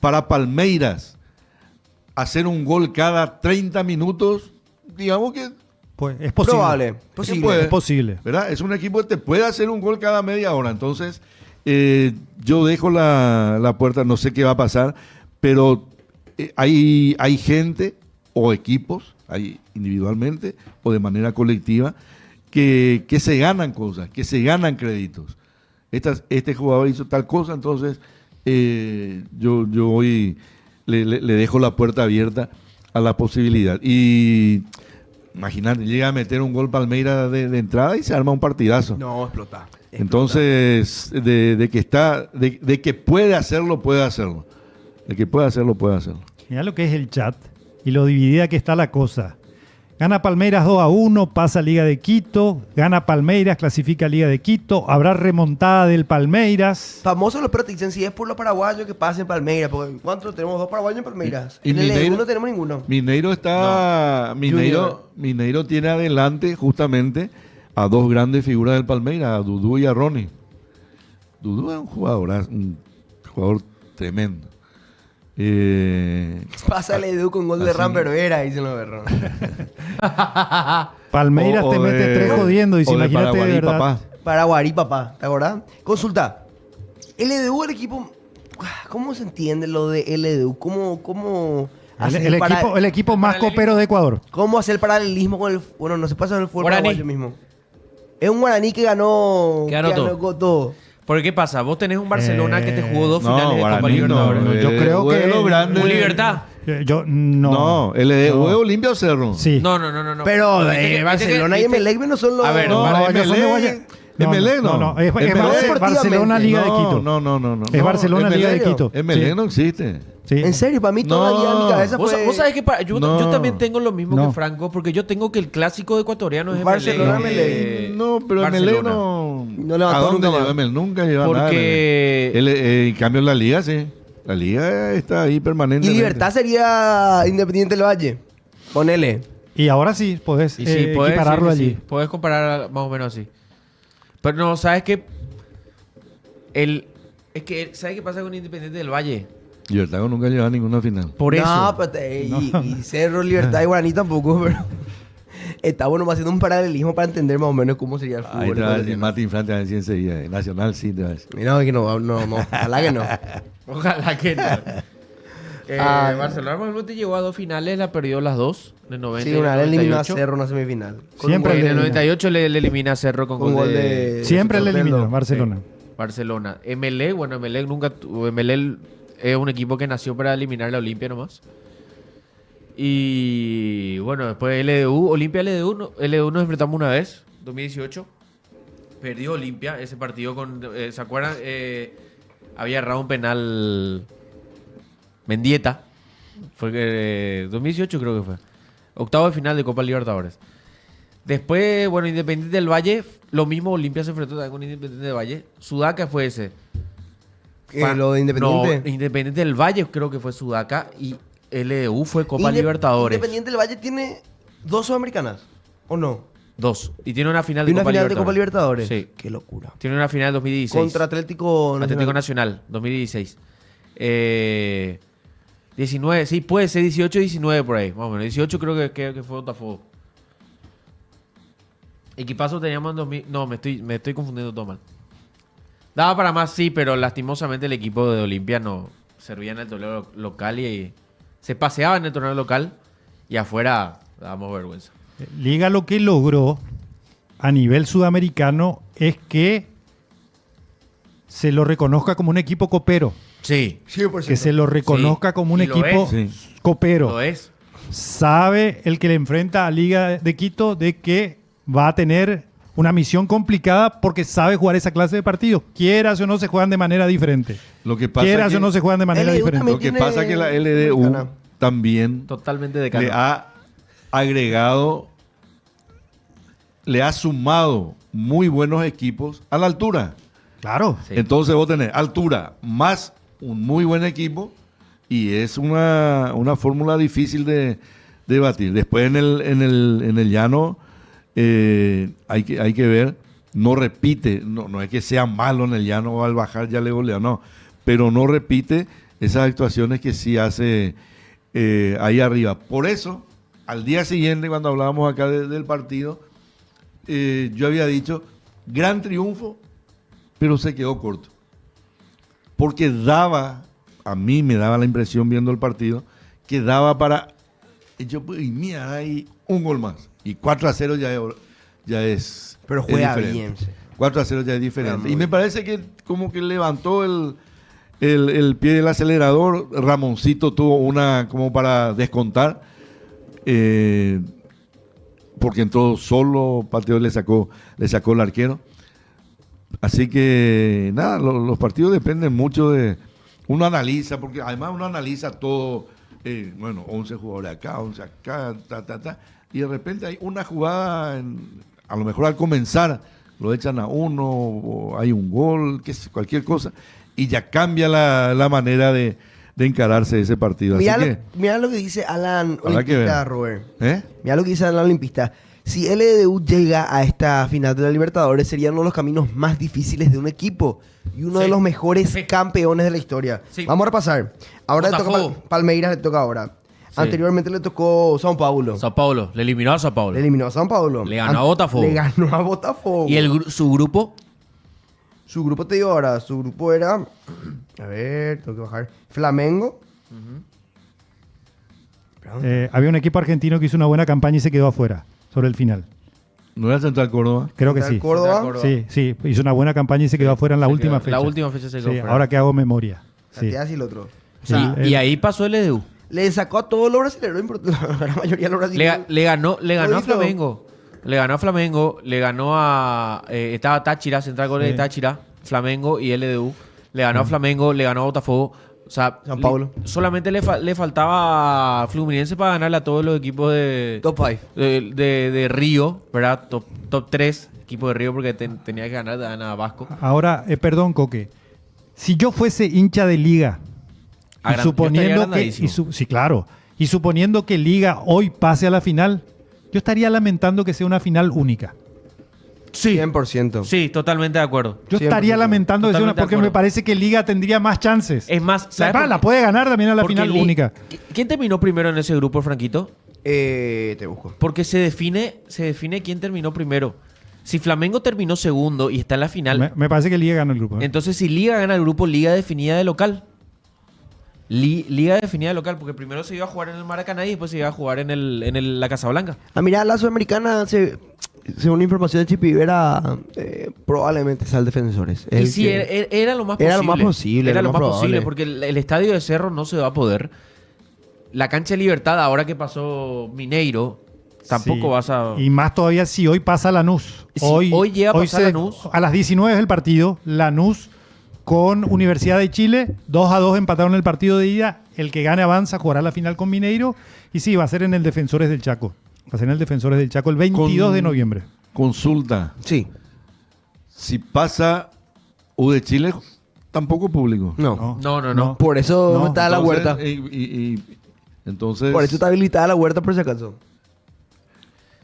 para Palmeiras hacer un gol cada 30 minutos, digamos que Pues es posible. Probable. se Posible. puede, Es posible. ¿verdad? Es un equipo que te puede hacer un gol cada media hora. Entonces, yo dejo la puerta, no sé qué va a pasar, pero hay gente o equipos, hay individualmente o de manera colectiva, que se ganan cosas, que se ganan créditos. Este jugador hizo tal cosa, entonces yo hoy le dejo la puerta abierta a la posibilidad. Y imagínate, llega a meter un gol Palmeiras de entrada y se arma un partidazo. No, explota. Entonces, de que puede hacerlo, puede hacerlo. El que puede hacerlo, puede hacerlo. Mirá lo que es el chat y lo dividida que está la cosa. Gana Palmeiras 2-1, pasa a Liga de Quito. Gana Palmeiras, clasifica a Liga de Quito. Habrá remontada del Palmeiras. Famosos los perros te dicen si es por los paraguayos que pasen Palmeiras. Porque ¿cuántos tenemos? 2 paraguayos en Palmeiras. Y En el Mineiro- no tenemos ninguno. Mineiro está. Mineiro tiene adelante justamente a 2 grandes figuras del Palmeiras, a Dudú y a Ronnie. Dudú es un jugador tremendo. Pásale Edu con gol de así- Ramber Vera, dicen los perros. Palmeiras O te mete de- 3 jodiendo. Dice, o de imagínate de Paraguarí, verdad. papá. Paraguarí, papá. ¿Te acordás? Consulta. LDU, el equipo... ¿Cómo se entiende lo de LDU? ¿Cómo hacer El equipo más copero de Ecuador. ¿Cómo hacer el paralelismo con el... Bueno, no se pasa en el fútbol Guaraní. paraguayo mismo. Es un guaraní que ganó... Que ganó todo. Porque ¿qué pasa? Vos tenés un Barcelona que te jugó 2 No, finales de Copa Guaraní Libertadores. no, yo creo que- lo grande. Un Libertad. Yo no. No, LDU es Olimpia o Cerro. Sí. No. Pero Viste que- Barcelona viste y que- Emelec no son los... A ver, No, No, ellos son de Guaya- Emelec no. No, es Emelec- Barcelona Liga de Quito. No. Es Barcelona Liga de serio? Quito. Emelec Sí. no existe. Sí. En serio, para mí todavía en mi cabeza Vos, fue... vos sabés que yo No. también tengo lo mismo No. que Franco, porque yo tengo que el clásico de ecuatoriano es Barcelona, Emelec. No, pero Emelec Barcelona. no. levantó ¿A dónde nunca lleva más. Emelec? Nunca lleva nada. Porque En cambio, la Liga sí. La Liga está ahí Y permanentemente. Libertad sería Independiente del Valle. Ponele. Y ahora sí, podés y sí, puedes equipararlo sí, allí. sí, puedes comparar más o menos así. Pero no, ¿sabes qué? ¿Sabes qué pasa con Independiente del Valle? Libertad nunca lleva ninguna final. Por eso. No, pero y Cerro, Libertad y Guaraní tampoco, pero... Está bueno más haciendo un paralelismo para entender más o menos cómo sería el fútbol. Ahí te va a decir ecuatoriano. Mati Infante a ver si enseguida. Nacional sí te va a decir. No, que no, ojalá que no. Ojalá que no. Ah, Barcelona, por ejemplo, te llegó a 2 finales, la perdió las 2. En el 90 Sí, y en una el vez eliminó a 98. Cerro en una semifinal. Con Siempre un En gol el le- 98 le elimina a Cerro con un gol de Siempre le Sorprendo. elimina Barcelona. Barcelona. Emelec, bueno, Emelec nunca tuvo. Emelec es un equipo que nació para eliminar la Olimpia nomás. Y bueno, después LDU, Olimpia LDU, LDU nos enfrentamos una vez, 2018. Perdió Olimpia ese partido con. ¿Se acuerdan? Había errado un penal Mendieta. Fue que 2018 creo que fue. Octavo de final de Copa Libertadores. Después, bueno, Independiente del Valle, lo mismo Olimpia se enfrentó también con Independiente del Valle. Sudaca fue ese. Lo de Independiente. No, Independiente del Valle creo que fue Sudaca y LDU fue Copa Inde- Libertadores. Independiente del Valle tiene 2 sudamericanas, ¿o no? 2. Y tiene una final Y de una Copa final Libertadores. de Copa Libertadores. Sí. Qué locura. Tiene una final 2016. Contra Atlético Nacional, 2016. 19, sí, puede ser 18 19 por ahí, más o menos. 18 creo que fue Botafogo. Equipazo teníamos en 2000. No, me estoy confundiendo todo mal. Daba para más, sí, pero lastimosamente el equipo de Olimpia no servía en el torneo local y se paseaba en el torneo local y afuera dábamos vergüenza. Liga lo que logró a nivel sudamericano es que se lo reconozca como un equipo copero. Sí, 100%. Que se lo reconozca Sí, como un y lo equipo es. Sí. copero. lo es. Sabe el que le enfrenta a Liga de Quito de que va a tener una misión complicada porque sabe jugar esa clase de partidos. Quieras o no, se juegan de manera diferente. Lo que pasa Quieras que, o no, se juegan de manera LDU diferente. también lo que tiene pasa que la LDU Dominicana. también Totalmente de le cano. ha agregado, le ha sumado muy buenos equipos a la altura. Claro. Sí. Entonces vos tenés altura más un muy buen equipo y es una fórmula difícil de batir. Después en el llano hay que ver, no repite, no es que sea malo en el llano o al bajar ya le golea, no, pero no repite esas actuaciones que sí hace ahí arriba. Por eso, al día siguiente, cuando hablábamos acá del partido, yo había dicho, gran triunfo, pero se quedó corto. Porque a mí me daba la impresión viendo el partido, que daba para, y mira, hay un gol más. Y 4-0 ya es Pero juega diferente. bien. Sí. 4-0 ya es diferente. Muy Y me bien. parece que como que levantó el pie del acelerador. Ramoncito tuvo una como para descontar. Porque entró solo, Pateo le sacó el arquero. Así que nada, los partidos dependen mucho de... Uno analiza, porque además uno analiza todo, 11 jugadores acá, 11 acá, y de repente hay una jugada, a lo mejor al comenzar lo echan a uno, o hay un gol, cualquier cosa, y ya cambia la manera de encararse ese partido. Así Mira lo que dice Alan Habrá que Olimpista, ver. Robert. ¿Eh? Mira lo que dice Alan Olimpista. Si LDU llega a esta final de la Libertadores, sería uno de los caminos más difíciles de un equipo y uno Sí. de los mejores Sí. campeones de la historia. Sí. Vamos a repasar. Ahora le toca Botafogo. Palmeiras, le toca ahora. Sí. Anteriormente le tocó São Paulo. Sao Paulo, le eliminó a Sao Paulo. Le eliminó a São Paulo. Le ganó a Botafogo. Le ganó a Botafogo. Y su grupo, Su grupo, te digo ahora, su grupo era... A ver, tengo que bajar. Flamengo. Había un equipo argentino que hizo una buena campaña y se quedó afuera sobre el final. ¿No era Central Córdoba? Creo que Central sí. Córdoba. Central Córdoba. Sí, hizo una buena campaña y se quedó afuera en la Se última quedó- fecha. la última fecha se quedó Sí, fuera. ahora que hago memoria. Sí. Santiago y el otro. Sí, y ahí pasó el LDU. Le sacó a todos los brasileños, la gran mayoría de los brasileños. Le ganó a Todito. Flamengo. Le ganó a Flamengo, le ganó a... estaba Táchira, Central Córdoba Sí. de Táchira, Flamengo y LDU. Le ganó a Flamengo, le ganó a Botafogo. O sea, San Paulo. solamente le faltaba a Fluminense para ganarle a todos los equipos de... Top 5. de Río, ¿verdad? Top 3, equipo de Río, porque tenía que ganar a Vasco. Ahora, perdón, Coque. Si yo fuese hincha de Liga, y Yo estaría suponiendo que... agrandadísimo. Sí, claro. Y suponiendo que Liga hoy pase a la final, yo estaría lamentando que sea una final única. Sí. 100%. Sí, totalmente de acuerdo. Yo 100%. estaría lamentando que sea una... Totalmente de Porque me acuerdo. parece que Liga tendría más chances. Es más, ¿sabes por La qué? puede ganar también a la Porque final única. ¿Quién terminó primero en ese grupo, Franquito? Te busco. Porque se define quién terminó primero. Si Flamengo terminó segundo y está en la final, Me parece que Liga gana el grupo. entonces si Liga gana el grupo, Liga definida de local. Liga definida de local, porque primero se iba a jugar en el Maracaná y después se iba a jugar en la Casablanca. Ah, mira, la Sudamericana, según información de Chipi Vera, probablemente sea el Defensores. Y El sí, que- era lo más posible. Era lo más posible, Era lo lo más más posible, probable. porque el estadio de Cerro no se va a poder. La cancha de Libertad, ahora que pasó Mineiro, tampoco Sí. vas a... Y más todavía si hoy pasa Lanús. Si hoy llega a pasar Lanús. A las 19 es el partido. Lanús con Universidad de Chile. 2-2 empataron el partido de ida. El que gane avanza, jugará la final con Mineiro. Y sí, va a ser en el Defensores del Chaco. Va a ser en el Defensores del Chaco el 22 de noviembre. Consulta. Sí. Si pasa U de Chile, tampoco público. No. No. Por eso No, está la Entonces, huerta. Entonces, Por eso está habilitada la huerta, por si acaso.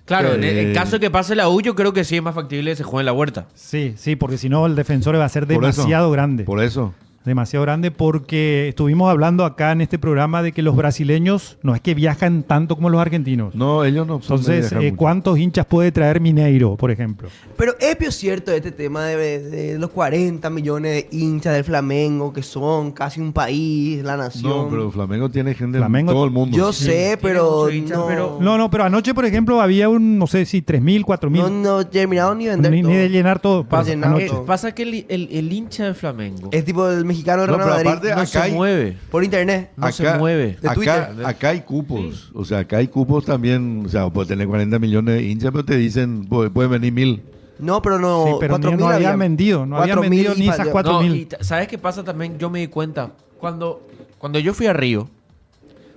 Claro, en Eh, caso de que pase la U, yo creo que sí es más factible que se juegue en la huerta. Sí, porque si no el Defensores va a ser por eso, demasiado grande. Por eso. Demasiado grande porque estuvimos hablando acá en este programa de que los brasileños no es que viajan tanto como los argentinos. No, ellos no son de Entonces, viajar mucho. ¿cuántos hinchas puede traer Mineiro, por ejemplo? Pero es cierto este tema de los 40 millones de hinchas del Flamengo, que son casi un país, la nación. No, pero Flamengo tiene gente Flamengo- en todo el mundo. Yo sé, pero muchos hinchas, no, pero- No, pero anoche, por ejemplo, había no sé si 3.000, 4.000. no terminaron ni de vender Ni todo. de llenar todo. Pasa- Anoche. Llenado. Pasa que el hincha de Flamengo Es tipo el mexicano del No, Real pero Madrid. aparte, no acá se hay- mueve. Por internet. No se mueve. De Twitter. Acá hay cupos. O sea, acá hay cupos también. O sea, puede tener 40 millones de hinchas, pero te dicen, pueden venir 1.000. No, pero no. Sí, pero 4.000 no habían habían. vendido, no habían 4.000 vendido ni y esas falló. 4.000. y ¿sabes qué pasa también? Yo me di cuenta. Cuando yo fui a Río,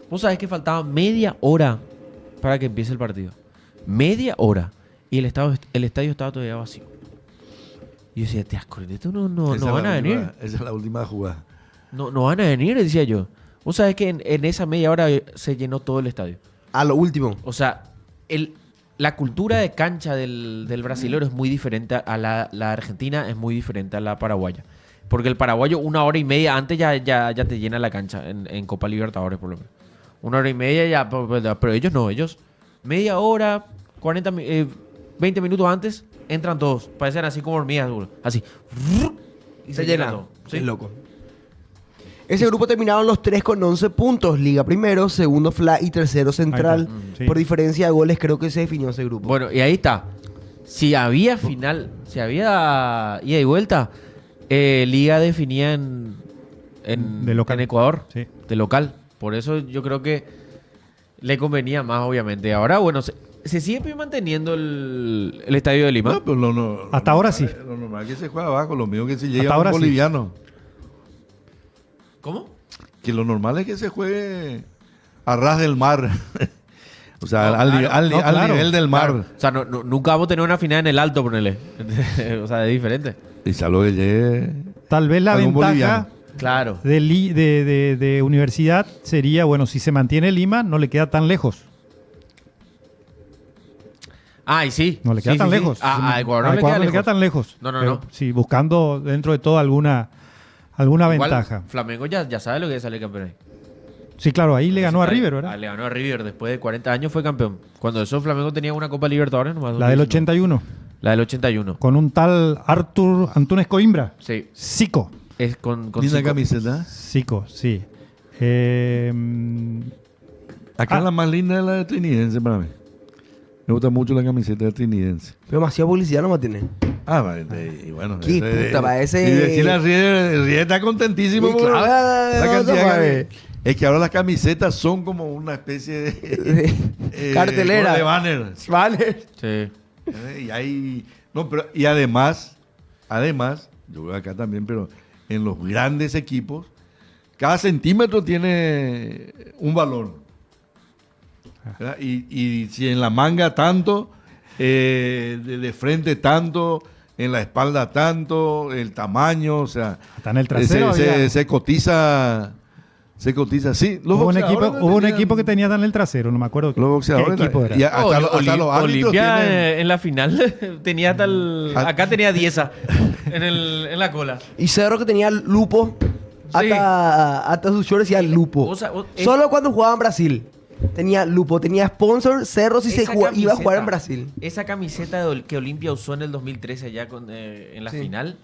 vos sabés que faltaba media hora para que empiece el partido. Media hora. Y el estadio estaba todavía vacío. Y yo decía, te acuerdas, esto no Esa es van la a venir. última- Esa es la última jugada. No van a venir, decía yo. Vos sabés que en esa media hora se llenó todo el estadio. A lo último. O sea, la cultura de cancha del brasilero es muy diferente a la argentina, es muy diferente a la paraguaya. Porque el paraguayo 1 hora y media antes ya te llena la cancha en Copa Libertadores, por lo menos. 1 hora y media ya, pero ellos no, ellos media hora, 20 minutos antes, entran todos. Parecen así como hormigas, seguro. Así. Y Se llena. todo. Sí. Es loco. Ese grupo terminaron los 3 con 11 puntos. Liga primero, segundo FLA y tercero Central. Ahí está. Sí. Por diferencia de goles creo que se definió ese grupo. Bueno, y ahí está. Si había final, si había ida y vuelta, Liga definía De local. en Ecuador, Sí. de local. Por eso yo creo que le convenía más, obviamente. Ahora, bueno, se sigue manteniendo el Estadio de Lima. No, pero Hasta ahora sí. Lo normal es que se juega abajo, lo mío que se llega Hasta a ahora un sí. boliviano. ¿Cómo? Que lo normal es que se juegue a ras del mar. O sea, No, al, claro. al- No, al claro. nivel del mar. Claro. O sea, nunca vamos a tener una final en el alto, ponele. O sea, es diferente. Y salvo que llegue Tal vez la algún ventaja boliviano. Claro. de universidad sería, bueno, si se mantiene Lima, no le queda tan lejos. Ah, y sí. No le queda Sí, tan sí, sí. lejos. A Ecuador no A le Ecuador queda no le queda lejos. tan lejos. No, Pero sí, buscando dentro de todo alguna Igual, ventaja. Flamengo ya sabe lo que es salir campeón ahí. Sí, claro, ahí le ganó a River, Ah, ¿verdad? le ganó a River. Después de 40 años fue campeón. Cuando eso Flamengo tenía una Copa Libertadores nomás. La del 2019. 81, La del 81. con un tal Artur Antunes Coimbra. Sí. Zico. Es con linda cinco- camiseta. Zico, sí. Acá la más linda es la de Trinidense para mí. Me gusta mucho la camiseta de Trinidense. Pero demasiada publicidad no tiene. Ah, vale, y bueno. Qué puta, parece- Y decirle a Rieder está contentísimo Sí, por claro, la no, cantidad no, que- Es que ahora las camisetas son como una especie de... Cartelera. De banner. Vale. Sí. Y hay... No, pero... Y además, yo veo acá también, pero en los grandes equipos, cada centímetro tiene un valor. ¿Verdad? Y si en la manga tanto, de frente tanto, en la espalda tanto, el tamaño, o sea... Hasta en el trasero había- se cotiza... Se cotiza, sí. Los Hubo un boxeadores equipo, hubo un tenían- equipo que tenía tan el trasero, no me acuerdo Los boxeadores... qué equipo era. y hasta, hasta los árbitros Olimpia tienen... en la final tenía tal... Ah. Acá tenía 10 en la cola. Y Cerro que tenía lupo. Sí. Hasta sus shorts decía lupo. O sea, Solo cuando jugaba en Brasil. Tenía lupo, tenía sponsor, Cerro si esa iba a jugar camiseta- en Brasil. Esa camiseta que Olimpia usó en el 2013 allá en la Sí. final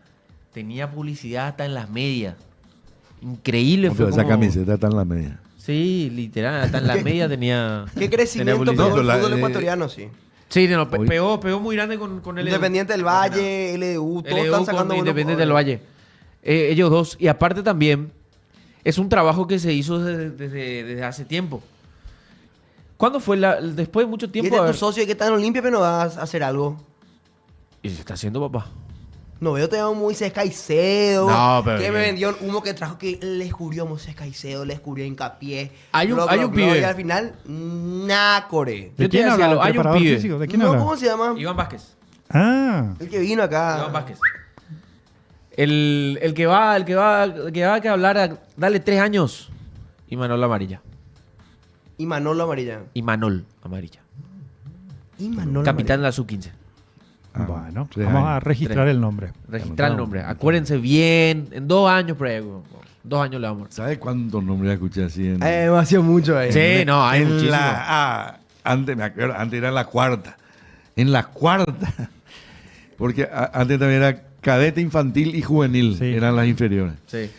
tenía publicidad hasta en las medias. Increíble No, fue pero esa como- camiseta está en la media. Sí, literal, hasta en las medias tenía... Qué crecimiento tenía pegó publicidad. No, el pero fútbol la- ecuatoriano, sí. Sí, no, Oye. pegó muy grande con el Independiente del Valle, LDU, todos están sacando buenos Independiente del jugadores. Valle. Ellos dos. Y aparte también, es un trabajo que se hizo desde hace tiempo. ¿Cuándo fue después de mucho Y tiempo? este es a tu ver- socio que está en Olimpia, pero no va a hacer algo. Y se está haciendo, papá. No veo te llamo Moisés Caicedo. No, pero que bien. me vendió el humo que trajo que le descubrió a Moisés Caicedo, le descubrió Hincapié. Hay un pibe. Y al final, nácore. ¿De Yo te quién voy a decir habla? algo, ¿El hay un preparador pibe. físico? ¿De quién No, habla? ¿cómo se llama? Iván Vázquez. Ah, El que vino acá. Iván Vázquez. El que va a hablar, dale 3 años. Y Manol Amarilla. Y Manolo Amarilla. Y Manol Amarilla. Y Manolo Capitán de la sub-15. bueno, 3 vamos a años. registrar el nombre. Registrar el nombre. Acuérdense bien. En 2 años, por ahí, 2 años le vamos. ¿Sabes cuántos nombres escuché así en... Demasiado mucho ahí. Sí, no, hay en muchísimo. antes, me acuerdo, antes era la cuarta. En la cuarta. Porque antes también era cadete infantil y juvenil. Sí. Eran las inferiores. Sí.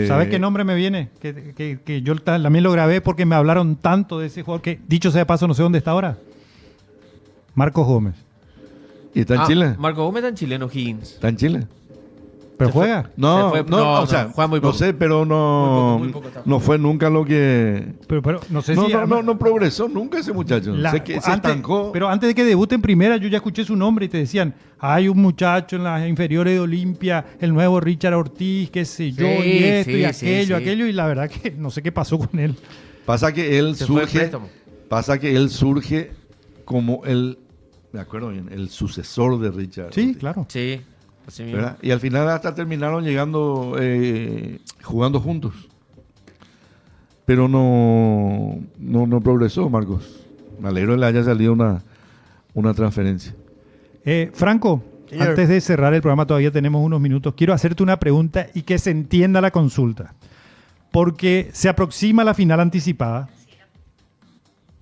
¿Sabes qué nombre me viene? Que yo también lo grabé porque me hablaron tanto de ese jugador que, dicho sea de paso, no sé dónde está ahora. Marcos Gómez. ¿Y está en Chile? Marco Gómez está en chileno, Higgins. ¿Está en Chile? ¿Pero Se fue. juega? No, Se fue- no, no, o sea, no, juega muy poco. no sé, pero no, Muy poco está no fue nunca lo que... Pero no sé No, si... no progresó nunca ese muchacho. La- Sé que se antes- estancó. Pero antes de que debute en primera, yo ya escuché su nombre y te decían, hay un muchacho en las inferiores de Olimpia, el nuevo Richard Ortiz, qué sé yo, Sí, y esto, sí, y sí, aquello, sí. aquello, y la verdad que no sé qué pasó con él. Pasa que él Se fue de surge... préstamo. Pasa que él surge como el... Me acuerdo bien, el sucesor de Richard. Sí, Ortiz, claro. Sí, así mismo. ¿verdad? Y al final hasta terminaron llegando, jugando juntos. Pero no progresó, Marcos. Me alegro de que le haya salido una transferencia. Franco, Señor. antes de cerrar el programa, todavía tenemos unos minutos. Quiero hacerte una pregunta y que se entienda la consulta. Porque se aproxima la final anticipada.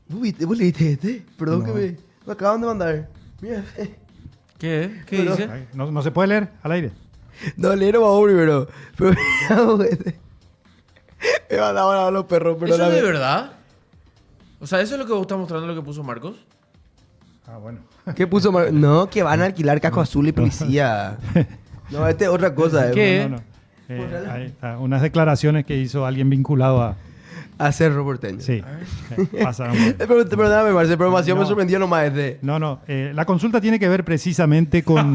¿Vos leíste este? Perdón No. que me acaban de mandar. Mira. ¿Qué? ¿Qué Pero- dice? Ay, no se puede leer al aire. No, leer vamos primero. Pero mira, este. Me mandaban a los perros, pero ¿Eso la es de vez- verdad? O sea, ¿eso es lo que vos estás mostrando, lo que puso Marcos? Ah, bueno. ¿Qué puso No, que van a alquilar casco azul y policía. No, este es otra cosa. ¿Qué? No. Ahí está, unas declaraciones que hizo alguien vinculado a... A Cerro Porteño. Sí, pasaron por ahí. Perdóname, Marce, pero demasiado No. me sorprendió nomás este. No, la consulta tiene que ver precisamente con,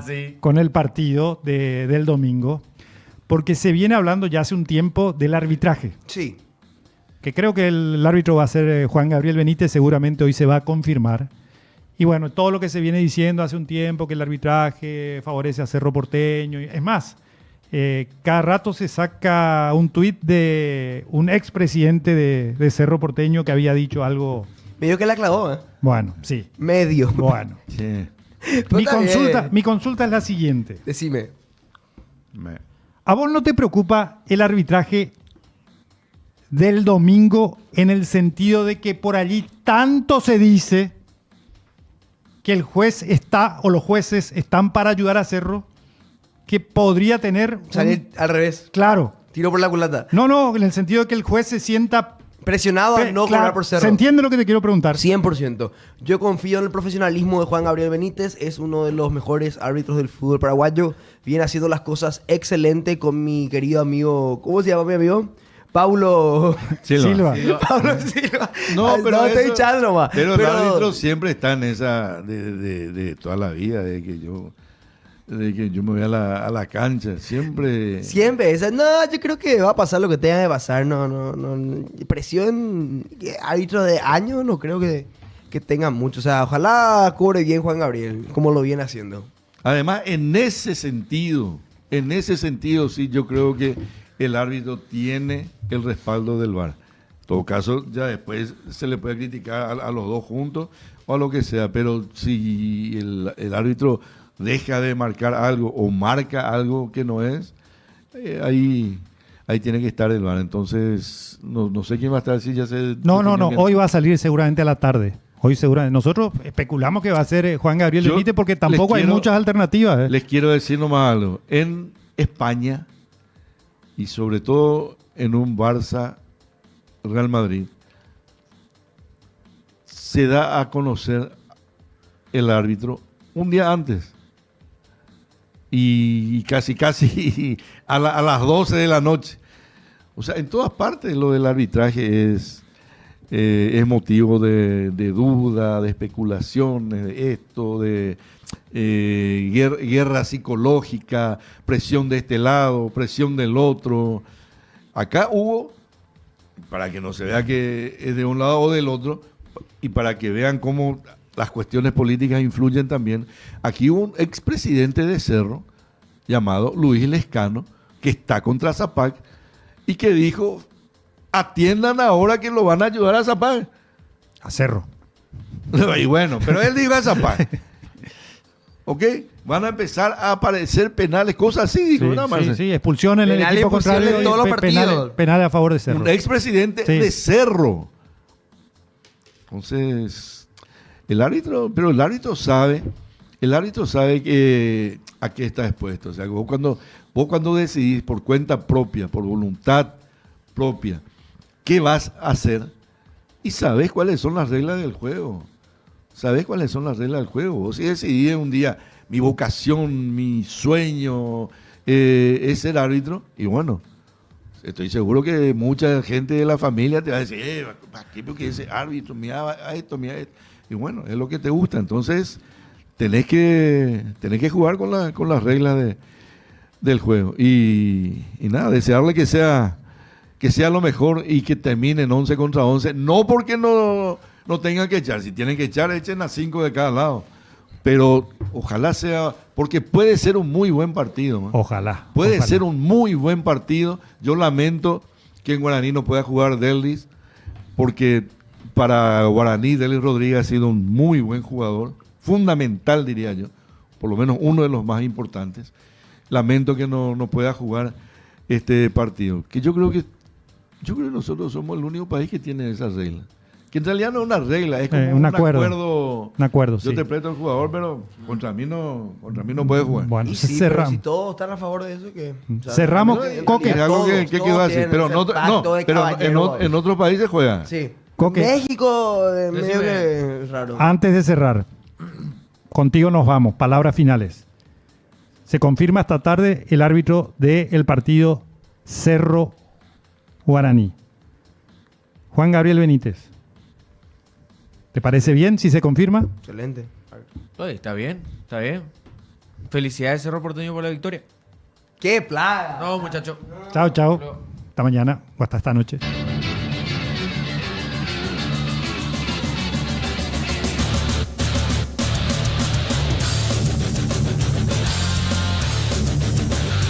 Sí. con el partido del domingo, porque se viene hablando ya hace un tiempo del arbitraje, Sí. que creo que el árbitro va a ser Juan Gabriel Benítez, seguramente hoy se va a confirmar. Y bueno, todo lo que se viene diciendo hace un tiempo, que el arbitraje favorece a Cerro Porteño, es más, cada rato se saca un tuit de un expresidente de Cerro Porteño que había dicho algo, Medio que la clavó, ¿eh? bueno, sí, Medio. bueno. Sí. Pero está bien. Mi consulta es la siguiente. Decime. ¿A vos no te preocupa el arbitraje del domingo en el sentido de que por allí tanto se dice que el juez está o los jueces están para ayudar a Cerro, que podría tener... Salir al revés. Claro. Tiro por la culata. No, en el sentido de que el juez se sienta... Presionado a no claro, cobrar por Cerro. ¿Se entiende lo que te quiero preguntar? 100%. Yo confío en el profesionalismo de Juan Gabriel Benítez. Es uno de los mejores árbitros del fútbol paraguayo. Viene haciendo las cosas excelente con mi querido amigo... ¿Cómo se llama mi amigo? Paulo... Silva. Pablo Silva. No, Ay, pero estoy eso- echando nomás. Pero el árbitro siempre está en esa de toda la vida, de que yo me voy a la cancha, siempre. Siempre, no, yo creo que va a pasar lo que tenga que pasar. No. Presión, árbitro de años, no creo que tenga mucho. O sea, ojalá cobre bien Juan Gabriel, como lo viene haciendo. Además, en ese sentido, sí, yo creo que el árbitro tiene el respaldo del VAR. En todo caso, ya después se le puede criticar a los dos juntos o a lo que sea, pero si el árbitro deja de marcar algo o marca algo que no es, ahí tiene que estar el VAR. Entonces, no sé quién va a estar, si ya se... No, definió que- hoy va a salir seguramente a la tarde. Hoy seguramente. Nosotros especulamos que va a ser Juan Gabriel Yo Benítez porque les tampoco hay quiero- muchas alternativas. ¿eh? Les quiero decir nomás algo. En España, y sobre todo en un Barça Real Madrid, se da a conocer el árbitro un día antes. Y casi a las 12 de la noche. O sea, en todas partes lo del arbitraje es motivo de duda, de especulaciones, de esto, de guerra psicológica, presión de este lado, presión del otro. Acá hubo, para que no se vea que es de un lado o del otro, y para que vean cómo las cuestiones políticas influyen también, aquí hubo un expresidente de Cerro llamado Luis Lescano, que está contra Zapac, y que dijo: atiendan ahora que lo van a ayudar a Zapac. A Cerro. Y bueno, pero él dijo a Zapac. ¿Ok? Van a empezar a aparecer penales, cosas así, dijo, nada más. Sí, expulsión en el Penales, equipo expulsión contrario. en y todos los penales, partidos. penales a favor de Cerro. Un expresidente Sí. de Cerro. Entonces, el árbitro sabe que a qué está expuesto. O sea, vos cuando decidís por cuenta propia, por voluntad propia, qué vas a hacer, y sabés cuáles son las reglas del juego. Vos si decidís un día, mi vocación, mi sueño es ser árbitro. Y bueno, estoy seguro que mucha gente de la familia te va a decir, ¿para qué? Porque ese árbitro, mira esto, mira esto. Y bueno, es lo que te gusta. Entonces, tenés que jugar con las reglas del juego. Y nada, desearle que sea lo mejor y que termine en 11 contra 11. No porque no tengan que echar. Si tienen que echar, echen a 5 de cada lado. Pero ojalá sea, porque puede ser un muy buen partido, man. Ojalá. Puede ojalá. ser un muy buen partido. Yo lamento que en Guaraní no pueda jugar Delis, porque para Guaraní Delis Rodríguez ha sido un muy buen jugador, fundamental diría yo, por lo menos uno de los más importantes. Lamento que no pueda jugar este partido. Que yo creo que nosotros somos el único país que tiene esa regla. Que en realidad no es una regla, es como un acuerdo. Un acuerdo, Yo sí. te presto al jugador, pero contra mí no puede jugar. Bueno, Y sí, pero cerramos. si todos están a favor de eso, ¿qué? O sea, Cerramos, en Coque. realidad Es algo que todos quedó así. tienen Pero, ese pacto de pero caballero. en otros países juega. Sí. Coque. México, medio Decime. que es raro. Antes de cerrar, contigo nos vamos. Palabras finales. Se confirma esta tarde el árbitro del partido Cerro Guaraní. Juan Gabriel Benítez. ¿Te parece bien si se confirma? Excelente. Oye, está bien, está bien. Felicidades, Cerro Porteño, por la victoria. ¡Qué plaga! No, muchacho. Chao, chao. Hasta mañana o hasta esta noche.